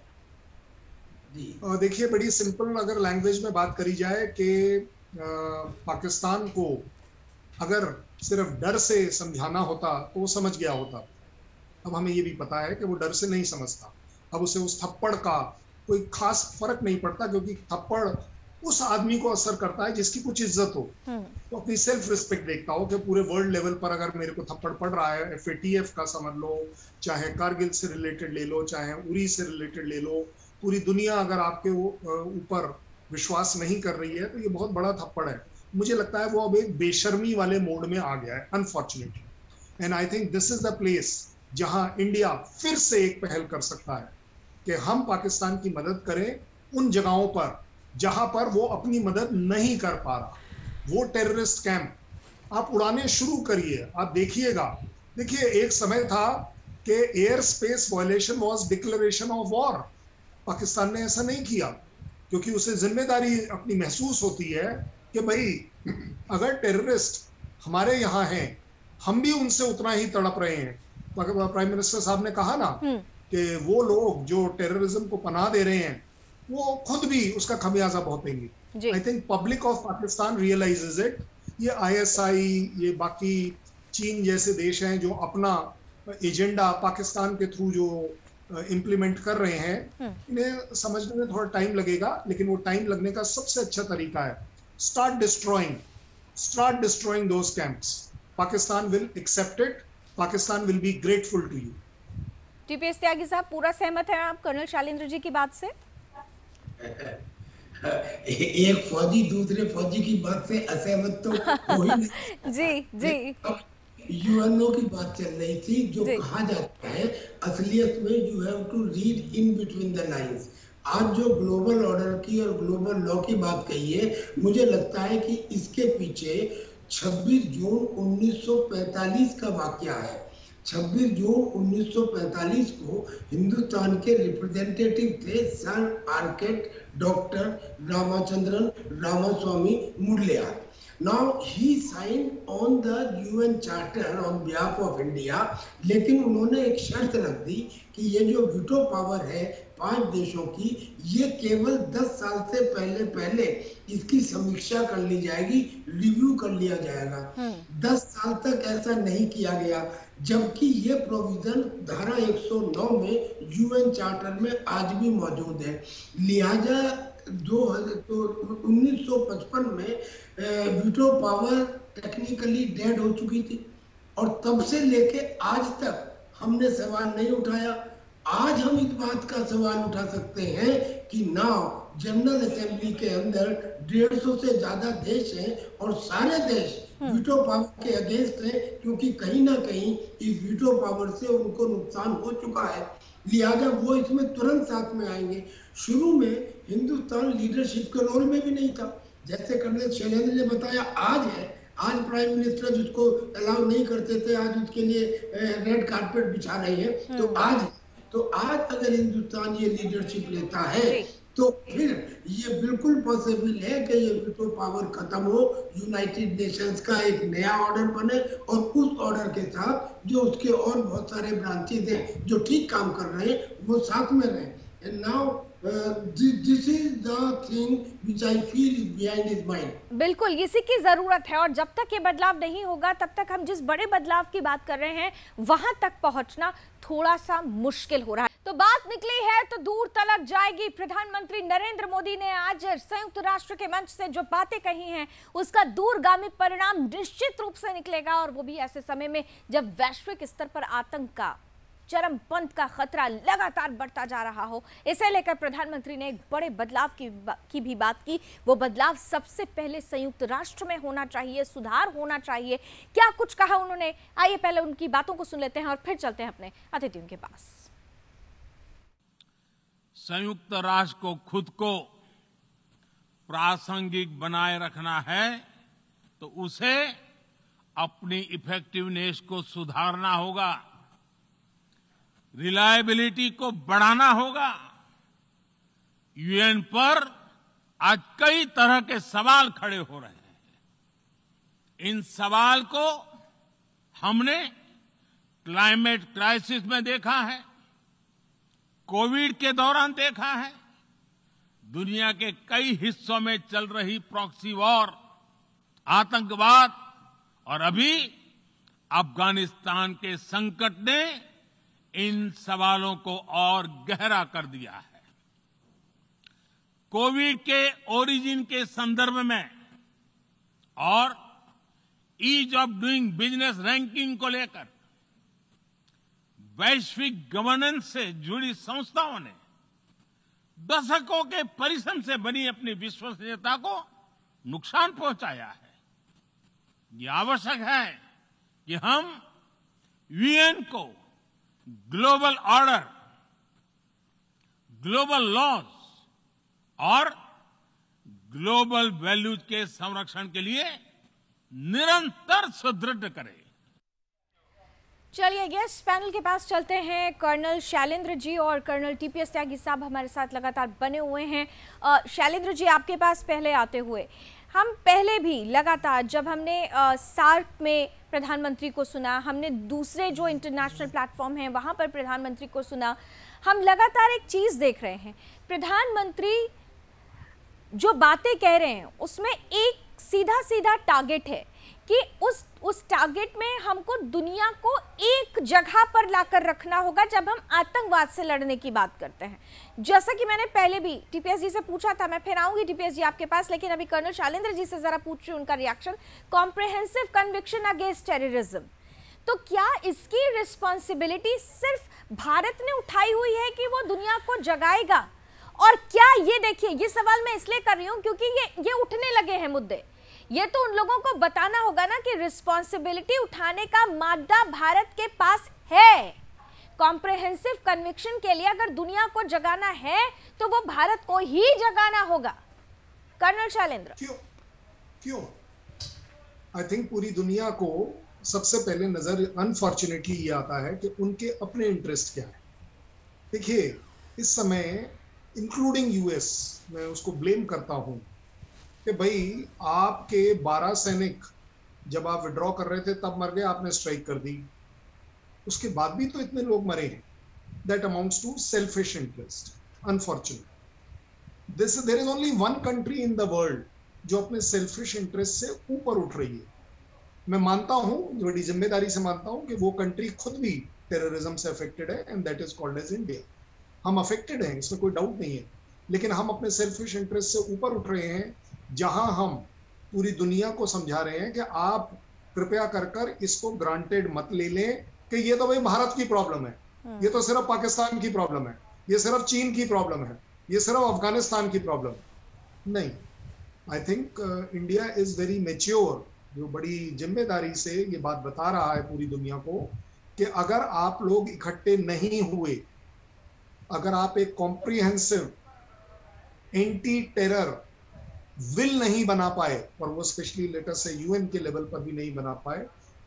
देखिए, बड़ी सिंपल अगर लैंग्वेज में बात करी जाए कि पाकिस्तान को अगर सिर्फ डर से समझाना होता तो वो समझ गया होता। अब हमें ये भी पता है कि वो डर से नहीं समझता। अब उसे उस थप्पड़ का कोई खास फर्क नहीं पड़ता, क्योंकि थप्पड़ उस आदमी को असर करता है जिसकी कुछ इज्जत हो, तो अपनी सेल्फ रिस्पेक्ट देखता हो कि पूरे वर्ल्ड लेवल पर अगर मेरे को थप्पड़ पड़ रहा है, FATF का समझ लो, चाहे कारगिल से रिलेटेड ले लो, चाहे उरी से रिलेटेड ले लो, पूरी दुनिया अगर आपके ऊपर विश्वास नहीं कर रही है तो ये बहुत बड़ा थप्पड़ है। मुझे लगता है वो अब एक बेशर्मी वाले मोड में आ गया है, unfortunately. And I think this is the place जहां इंडिया फिर से एक पहल कर सकता है कि हम पाकिस्तान की मदद करें उन जगहों पर जहां पर वो अपनी मदद नहीं कर पा रहा। वो टेररिस्ट कैंप आप उड़ाने शुरू करिए, आप देखिएगा। देखिए, एक समय था कि air space violation was declaration of war. Pakistan ने ऐसा नहीं किया क्योंकि उसे जिम्मेदारी अपनी महसूस होती है कि भाई अगर टेररिस्ट हमारे यहाँ हैं, हम भी उनसे उतना ही तड़प रहे हैं। प्राइम मिनिस्टर साहब ने कहा ना कि वो लोग जो टेररिज्म को पनाह दे रहे हैं वो खुद भी उसका खमियाजा भुगतेंगे। I think public of Pakistan realises it. ये ISI, ये बाकी चीन जैसे देश हैं जो अपना एजेंडा पाकिस्तान के थ्रू जो इम्प्लीमेंट कर रहे हैं, इन्हें समझने में थोड़ा टाइम लगेगा, लेकिन वो टाइम लगने का सबसे अच्छा तरीका है start destroying those camps. Pakistan will accept it, Pakistan will be grateful to you. TPS Tyagi साहब, पूरा सहमत है आप कर्नल शैलेंद्र जी की बात से? एक फौजी दूसरे फौजी की बात से असहमत तो हो ही नहीं। जी। UNO की बात चल रही थी, जो कहा जाता है असलियत में you have to read in between the lines. आज जो ग्लोबल ऑर्डर की और ग्लोबल लॉ की बात कही है, मुझे लगता है कि इसके पीछे 26 जून 1945 का वाकया है। 26 जून 1945 को हिंदुस्तान के रिप्रेजेंटेटिव थे sir Arcot doctor Ramachandran Ramaswamy Mudaliar. Now he signed on the UN Charter on behalf of India, लेकिन उन्होंने एक शर्त रख दी कि ये जो वीटो पावर है 5 देशों की, ये केवल 10 साल से पहले इसकी समीक्षा कर ली जाएगी, रिव्यू कर लिया जाएगा। 10 साल तक ऐसा नहीं किया गया, जबकि ये प्रोविजन धारा 109 में UN चार्टर में आज भी मौजूद है। लिहाजा 1955 में वीटो पावर टेक्निकली डेड हो चुकी थी और तब से लेके आज तक हमने सवाल नहीं उठाया। आज हम इस बात का सवाल उठा सकते हैं कि नाउ जनरल असेंबली के अंदर 150 से ज्यादा देश हैं और सारे देश वीटो पावर के अगेंस्ट हैं, क्योंकि कहीं ना कहीं इस वीटो पावर से उनको नुकसान हो चुका है। लिहाजा वो इसमें तुरंत साथ में आएंगे। शुरू में हिंदुस्तान लीडरशिप के रोल में भी नहीं था, जैसे कर्नल शैलेंद्र ने बताया। आज है, आज प्राइम मिनिस्टर जिसको अलाउ नहीं करते थे, आज उसके लिए रेड कारपेट बिछा रहे हैं। तो आज अगर हिंदुस्तान ये लीडरशिप लेता है तो फिर ये बिल्कुल पॉसिबल है कि ये वीटो पावर खत्म हो, यूनाइटेड नेशंस का एक नया ऑर्डर बने और उस ऑर्डर के साथ जो उसके और बहुत सारे ब्रांचेज हैं जो ठीक काम कर रहे हैं वो साथ में रहें। And now this is the thing which I feel is behind his mind. बिल्कुल इसी की जरूरत है और जब तक ये बदलाव नहीं होगा तब तक हम जिस बड़े बदलाव की बात कर रहे हैं वहां तक पहुंचना थोड़ा सा मुश्किल हो रहा है। तो बात निकली है तो दूर तलक जाएगी। प्रधानमंत्री नरेंद्र मोदी ने आज संयुक्त राष्ट्र के मंच से जो बातें कही हैं उसका दूरगामी परिणाम निश्चित रूप से निकलेगा, और वो भी ऐसे समय में जब वैश्विक स्तर पर आतंक का चरमपंथ का खतरा लगातार बढ़ता जा रहा हो। इसे लेकर प्रधानमंत्री ने एक बड़े बदलाव की भी बात की। वो बदलाव सबसे पहले संयुक्त राष्ट्र में होना चाहिए, सुधार होना चाहिए। क्या कुछ कहा उन्होंने, आइए पहले उनकी बातों को सुन लेते हैं और फिर चलते हैं अपने अतिथियों के पास। संयुक्त राष्ट्र को खुद को प्रासंगिक बनाए रखना है तो उसे अपनी इफेक्टिवनेस को सुधारना होगा, रिलायबिलिटी को बढ़ाना होगा। यूएन पर आज कई तरह के सवाल खड़े हो रहे हैं। इन सवाल को हमने क्लाइमेट क्राइसिस में देखा है, कोविड के दौरान देखा है, दुनिया के कई हिस्सों में चल रही प्रॉक्सी वॉर, आतंकवाद और अभी अफगानिस्तान के संकट ने इन सवालों को और गहरा कर दिया है। कोविड के ओरिजिन के संदर्भ में और ease of doing business ranking को लेकर वैश्विक गवर्नेंस से जुड़ी संस्थाओं ने दशकों के परिश्रम से बनी अपनी विश्वसनीयता को नुकसान पहुंचाया है। यह आवश्यक है कि हम यूएन को ग्लोबल ऑर्डर, ग्लोबल लॉज और ग्लोबल वैल्यूज के संरक्षण के लिए निरंतर सुदृढ़ करें। चलिए गेस्ट पैनल के पास चलते हैं। कर्नल शैलेंद्र जी और कर्नल टीपीएस त्यागी साहब हमारे साथ लगातार बने हुए हैं। शैलेंद्र जी, आपके पास पहले आते हुए, हम पहले भी लगातार जब हमने सार्क में प्रधानमंत्री को सुना, हमने दूसरे जो इंटरनेशनल प्लेटफॉर्म हैं वहाँ पर प्रधानमंत्री को सुना, हम लगातार एक चीज़ देख रहे हैं, प्रधानमंत्री जो बातें कह रहे हैं उसमें एक सीधा सीधा टारगेट है कि उस टारगेट में हमको दुनिया को एक जगह पर लाकर रखना होगा जब हम आतंकवाद से लड़ने की बात करते हैं। जैसा कि मैंने पहले भी टीपीएस जी से पूछा था, मैं फिर आऊंगी टीपीएस जी आपके पास, लेकिन अभी कर्नल शैलेंद्र जी से जरा पूछ रही हूं उनका reaction. Comprehensive conviction against terrorism, तो क्या इसकी रिस्पॉन्सिबिलिटी सिर्फ भारत ने उठाई हुई है कि वो दुनिया को जगाएगा? और क्या ये देखिए, ये सवाल मैं इसलिए कर रही हूँ क्योंकि ये उठने लगे हैं मुद्दे, ये तो उन लोगों को बताना होगा ना कि रिस्पॉन्सिबिलिटी उठाने का मादा भारत के पास है। कॉम्प्रिहेंसिव कन्विक्शन के लिए अगर दुनिया को जगाना है तो वो भारत को ही जगाना होगा। कर्नल शैलेंद्र, क्यों? आई थिंक पूरी दुनिया को सबसे पहले नजर अनफॉर्चुनेटली ये आता है कि उनके अपने इंटरेस्ट क्या है। देखिए, इस समय इंक्लूडिंग यूएस, मैं उसको ब्लेम करता हूं कि भाई आपके 12 सैनिक जब आप विड्रॉ कर रहे थे तब मर गए, आपने स्ट्राइक कर दी, उसके बाद भी तो इतने लोग मरे हैं। That amounts to selfish interest, unfortunate. There is only one country in the world जो अपने सेल्फिश इंटरेस्ट से ऊपर उठ रही है। मैं मानता हूं, बड़ी जिम्मेदारी से मानता हूं कि वो कंट्री खुद भी टेररिज्म से अफेक्टेड है, and that is called as India. हम अफेक्टेड हैं, इसमें कोई डाउट नहीं है, लेकिन हम अपने सेल्फिश इंटरेस्ट से ऊपर उठ रहे हैं, जहां हम पूरी दुनिया को समझा रहे हैं कि आप कृपया कर इसको ग्रांटेड मत ले लें कि ये तो भाई भारत की प्रॉब्लम है, ये तो सिर्फ पाकिस्तान की प्रॉब्लम है, ये सिर्फ चीन की प्रॉब्लम है, ये सिर्फ अफगानिस्तान की प्रॉब्लम नहीं। I think India is very mature, जो बड़ी जिम्मेदारी से ये बात बता रहा है पूरी दुनिया को कि अगर आप लोग इकट्ठे नहीं हुए, अगर आप एक कॉम्प्रिहेंसिव एंटी टेरर विल नहीं बना पाए, और वो स्पेशली लेटर से यूएन के लेवल पर भी नहीं बना पाए,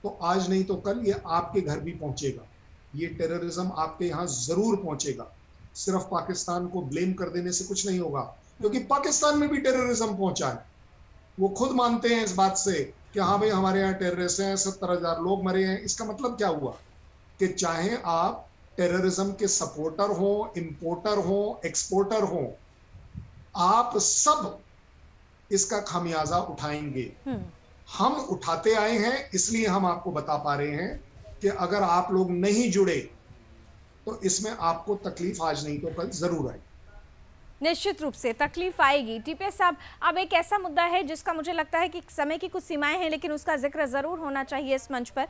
तो आज नहीं तो कल ये आपके घर भी पहुंचेगा। ये टेररिज्म आपके यहाँ जरूर पहुंचेगा। सिर्फ पाकिस्तान को ब्लेम कर देने से कुछ नहीं होगा, क्योंकि पाकिस्तान में भी टेररिज्म पहुंचा है। वो खुद मानते हैं इस बात से कि हाँ भाई हमारे यहाँ टेररिस्ट हैं, 70,000 लोग मरे हैं। इसका मतलब क्या हुआ कि चाहे आप टेररिज्म के सपोर्टर हो, इंपोर्टर हो, एक्सपोर्टर हो, आप सब इसका खामियाजा उठाएंगे। हम उठाते आए हैं, इसलिए हम आपको बता पा रहे हैं कि अगर आप लोग नहीं जुड़े तो इसमें आपको तकलीफ आज नहीं तो कल जरूर आएगी। निश्चित रूप से तकलीफ आएगी। टीपीएस साहब, अब एक ऐसा मुद्दा है जिसका मुझे लगता है कि समय की कुछ सीमाएं हैं, लेकिन उसका जिक्र जरूर होना चाहिए इस मंच पर।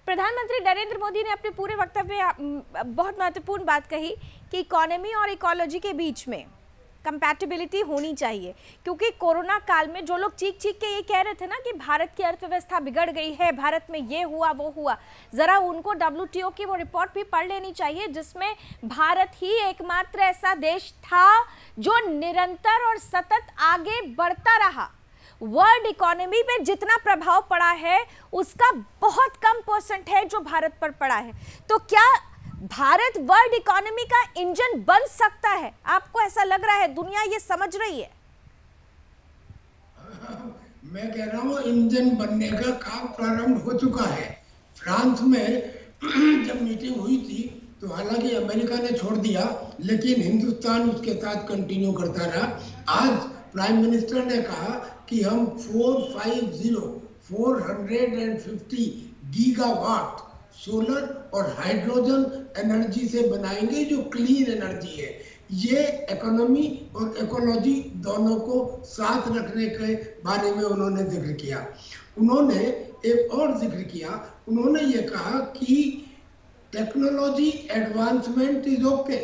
प्रधानमंत्री नरेंद्र मोदी ने अपने पूरे वक्तव्य में बहुत महत्वपूर्ण बात कही कि इकोनॉमी और इकोलॉजी के बीच में कंपैटिबिलिटी होनी चाहिए, क्योंकि कोरोना काल में जो लोग चीख चीख के ये कह रहे थे ना कि भारत की अर्थव्यवस्था बिगड़ गई है, भारत में ये हुआ वो हुआ, जरा उनको WTO की वो रिपोर्ट भी पढ़ लेनी चाहिए जिसमें भारत ही एकमात्र ऐसा देश था जो निरंतर और सतत आगे बढ़ता रहा। वर्ल्ड इकोनॉमी पे जितना प्रभाव पड़ा है उसका बहुत कम परसेंट है जो भारत पर पड़ा है। तो क्या भारत वर्ल्ड इकोनॉमी का इंजन बन सकता है? आपको ऐसा लग रहा है? दुनिया ये समझ रही है? मैं कह रहा हूँ इंजन बनने का काम प्रारंभ हो चुका है। फ्रांस में जब मीटिंग हुई थी तो हालांकि अमेरिका ने छोड़ दिया, लेकिन हिंदुस्तान उसके साथ कंटिन्यू करता रहा। आज प्राइम मिनिस्टर ने कहा कि हम 450 गीगावाट सोलर और हाइड्रोजन एनर्जी से बनाएंगे जो क्लीन एनर्जी है। ये इकोनॉमी और इकोलॉजी दोनों को साथ रखने के बारे में उन्होंने जिक्र किया। उन्होंने एक और जिक्र किया, उन्होंने ये कहा कि technology advancement is okay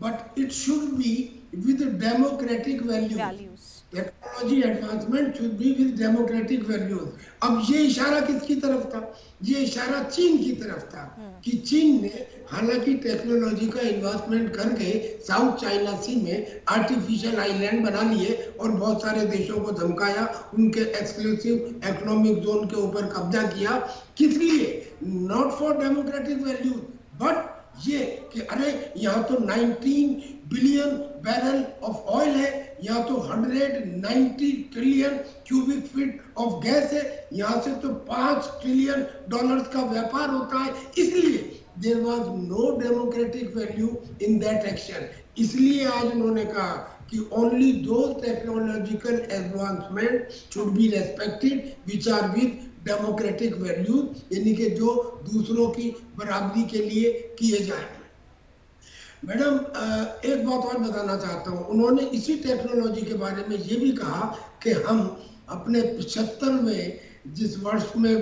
but it should be with democratic values. Technology advancement should be with democratic values. अब ये इशारा किसकी तरफ था? ये इशारा चीन की तरफ था कि चीन ने हालांकि टेक्नोलॉजी का इन्वेस्टमेंट करके साउथ चाइना सी में आर्टिफिशियल आइलैंड बना लिए और बहुत सारे देशों को धमकाया, उनके एक्सक्लूसिव इकोनॉमिक जोन के ऊपर कब्जा किया। किस लिए? Not for democratic values but ये कि अरे यहाँ तो 19 बिलियन बैरल ऑफ ऑयल है, यहाँ तो 190 trillion cubic feet of gas है, यहाँ से तो $5 ट्रिलियन का व्यापार होता है। इसलिए there was no democratic value in that action. इसलिए आज उन्होंने कहा कि ओनली दो technological advancement should be respected which are with democratic value, यानी कि जो दूसरों की बराबरी के लिए किए जाए। मैडम एक बात और बताना चाहता हूँ, उन्होंने इसी टेक्नोलॉजी के बारे में ये भी कहा कि हम अपने 75वें जिस वर्ष में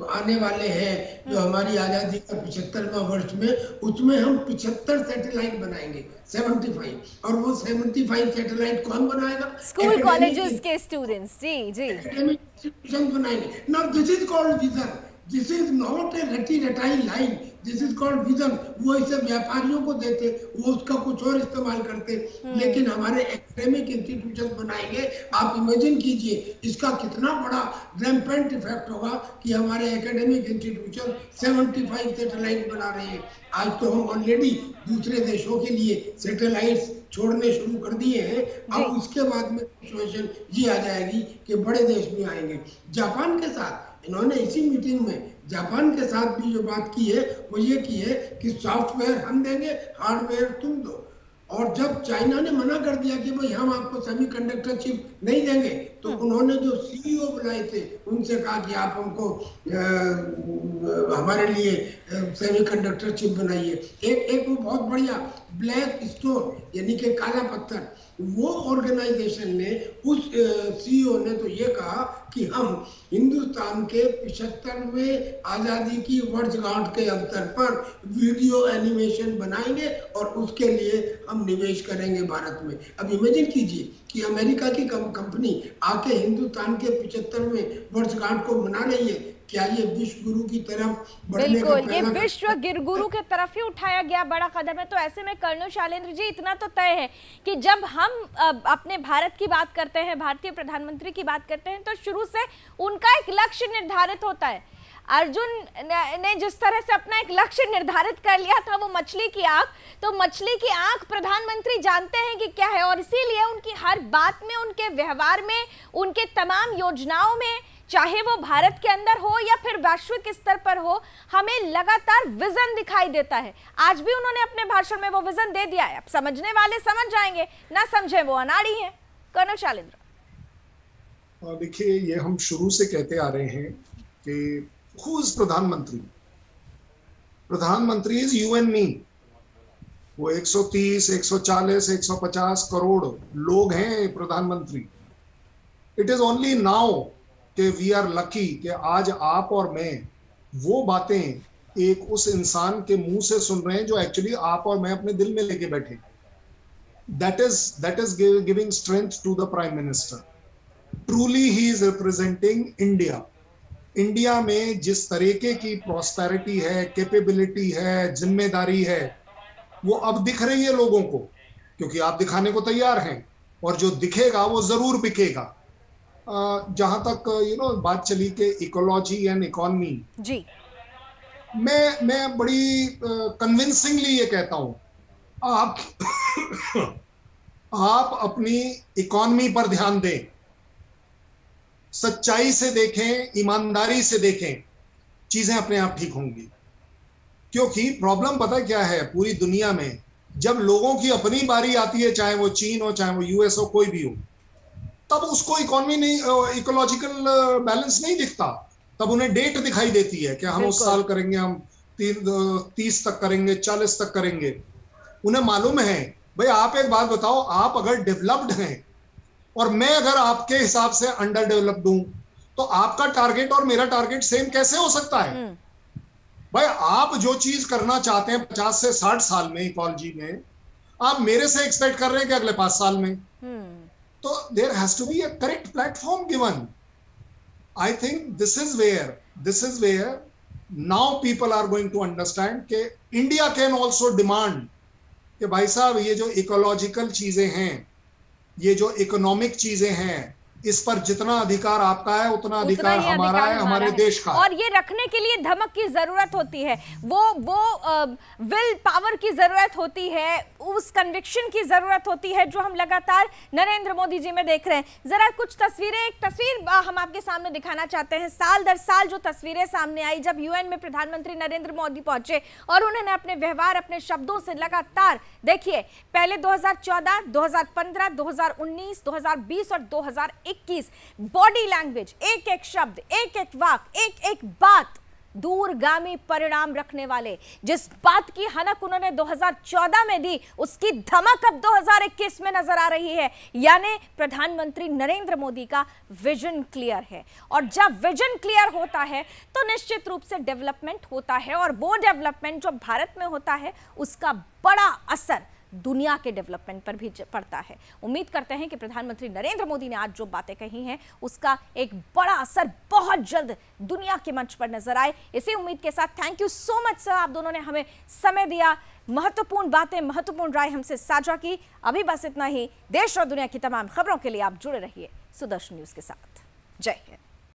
आने वाले हैं, जो हमारी आजादी का 75वां वर्ष में, उसमें हम 75 सैटेलाइट बनाएंगे, 75। और वो 75 सैटेलाइट कौन बनाएगा? स्कूल कॉलेजेस के स्टूडेंट्स। जी जी, एकेडमिक इंस्टीट्यूशन बनाएंगे। Now this is called vision, this is not a रटी line, this is called vision. वो इसे व्यापारियों को देते, वो उसका कुछ और इस्तेमाल करते, लेकिन हमारे एकेडमिक इंस्टीट्यूशन बनाएंगे। आप इमेजिन कीजिए इसका कितना बड़ा रैम्पेंट इफेक्ट होगा कि हमारे एकेडमिक इंस्टीट्यूशन 75 सैटेलाइट बना रहे हैं। आज तो हम ऑलरेडी दूसरे देशों के लिए सैटेलाइट्स छोड़ने शुरू कर दिए हैं। अब उसके बाद में सिचुएशन ये आ जाएगी कि बड़े देश भी आएंगे। जापान के साथ इन्होंने इसी मीटिंग में जापान के साथ भी जो बात की है वो ये की है कि सॉफ्टवेयर हम देंगे, हार्डवेयर तुम दो। और जब चाइना ने मना कर दिया कि भाई हम आपको सेमीकंडक्टर चिप नहीं देंगे, तो उन्होंने जो सीईओ बुलाए थे उनसे कहा कि आप हमको हमारे लिए सेमीकंडक्टर चिप बनाइए। एक वो बहुत बढ़िया ब्लैक स्टोन यानी कि काला पत्थर, वो ऑर्गेनाइजेशन ने, उस सीईओ ने तो ये कहा कि हम हिंदुस्तान के 75वें आजादी की वर्षगांठ के अवसर पर वीडियो एनिमेशन बनाएंगे और उसके लिए हम निवेश करेंगे भारत में। अब इमेजिन कीजिए कि अमेरिका की कंपनी आके हिंदुस्तान के 75वें वर्षगांठ को मना रही है। क्या ये विश्व गुरु की तरफ बढ़ने का बिल्कुल, ये विश्व गुरु के तरफ ही उठाया गया बड़ा कदम है। तो ऐसे में कर्नल शैलेंद्र जी, इतना तो तय है कि जब हम अपने भारत की बात करते हैं, भारतीय प्रधानमंत्री की बात करते हैं, तो शुरू से उनका एक लक्ष्य निर्धारित होता है। अर्जुन ने जिस तरह से अपना एक लक्ष्य निर्धारित कर लिया था, वो मछली की आंख, तो मछली की आंख प्रधानमंत्री जानते हैं कि क्या है, और इसीलिए उनकी हर बात में, उनके व्यवहार में, उनके तमाम योजनाओं में, चाहे वो भारत के अंदर हो या फिर वैश्विक स्तर पर हो, हमें लगातार विजन दिखाई देता है। आज भी उन्होंने अपने भाषण में वो विजन दे दिया है। अब समझने वाले समझ जाएंगे, ना समझे वो अनाड़ी हैं। कर्नल शैलेंद्र, देखिए, ये हम शुरू से कहते आ रहे हैं कि हु इज प्रधानमंत्री? प्रधानमंत्री इज यू एंड मी। वो 130, 140, 150 करोड़ लोग हैं प्रधानमंत्री। इट इज ओनली नाउ कि वी आर लकी कि आज आप और मैं वो बातें एक उस इंसान के मुंह से सुन रहे हैं जो एक्चुअली आप और मैं अपने दिल में लेके बैठे। That is giving strength to the prime minister. Truly he is representing India. India में जिस तरीके की प्रॉस्पेरिटी है, कैपेबिलिटी है, जिम्मेदारी है, वो अब दिख रही है लोगों को, क्योंकि आप दिखाने को तैयार हैं और जो दिखेगा वो जरूर बिकेगा। जहां तक बात चली कि इकोलॉजी एंड इकोनॉमी जी, मैं बड़ी कन्विंसिंगली ये कहता हूं, आप अपनी इकोनॉमी पर ध्यान दें, सच्चाई से देखें, ईमानदारी से देखें, चीजें अपने आप ठीक होंगी। क्योंकि प्रॉब्लम पता क्या है पूरी दुनिया में, जब लोगों की अपनी बारी आती है, चाहे वो चीन हो, चाहे वो यूएस हो, कोई भी हो, तब उसको इकोनॉमी नहीं, इकोलॉजिकल बैलेंस नहीं दिखता। तब उन्हें डेट दिखाई देती है कि हम उस साल करेंगे, हम 30 तक करेंगे, 40 तक करेंगे। उन्हें मालूम है भाई, आप एक बात बताओ, आप अगर डेवलप्ड हैं और मैं अगर आपके हिसाब से अंडर डेवलप्ड हूं, तो आपका टारगेट और मेरा टारगेट सेम कैसे हो सकता है? भाई, आप जो चीज करना चाहते हैं 50 से 60 साल में इकोलॉजी में, आप मेरे से एक्सपेक्ट कर रहे हैं कि अगले 5 साल में। तो there has to be a correct platform given. I think this is where now people are going to understand कि India can also demand कि भाई साहब, ये जो इकोलॉजिकल चीजें हैं, ये जो इकोनॉमिक चीजें हैं, इस पर जितना अधिकार आपका है उतना अधिकार हमारा है, हमारे देश का। और ये रखने के लिए धमक की जरूरत होती है, वो विल पावर की जरूरत होती है, उस कन्विक्शन की जरूरत होती है जो हम लगातार नरेंद्र मोदी जी में देख रहे हैं। जरा कुछ तस्वीरें, एक तस्वीर हम आपके सामने दिखाना चाहते हैं। साल दर साल जो तस्वीरें सामने आई, जब यूएन में प्रधानमंत्री नरेंद्र मोदी पहुंचे और उन्होंने अपने व्यवहार, अपने शब्दों से लगातार, देखिए, पहले 2014, 2015, 2019, 2020 और 2021 बॉडी लैंग्वेज, एक एक शब्द, एक एक वाक्य, एक एक बात दूरगामी परिणाम रखने वाले। जिस बात की हनक उन्होंने 2014 में दी, उसकी धमक अब 2021 में नजर आ रही है। यानी प्रधानमंत्री नरेंद्र मोदी का विजन क्लियर है, और जब विजन क्लियर होता है तो निश्चित रूप से डेवलपमेंट होता है, और वो डेवलपमेंट जो भारत में होता है उसका बड़ा असर दुनिया के डेवलपमेंट पर भी पड़ता है। उम्मीद करते हैं कि प्रधानमंत्री नरेंद्र मोदी ने आज जो बातें कही हैं उसका एक बड़ा असर बहुत जल्द दुनिया के मंच पर नजर आए। इसी उम्मीद के साथ thank you so much sir, आप दोनों ने हमें समय दिया, महत्वपूर्ण बातें, महत्वपूर्ण राय हमसे साझा की। अभी बस इतना ही। देश और दुनिया की तमाम खबरों के लिए आप जुड़े रहिए सुदर्शन न्यूज के साथ। जय हिंद।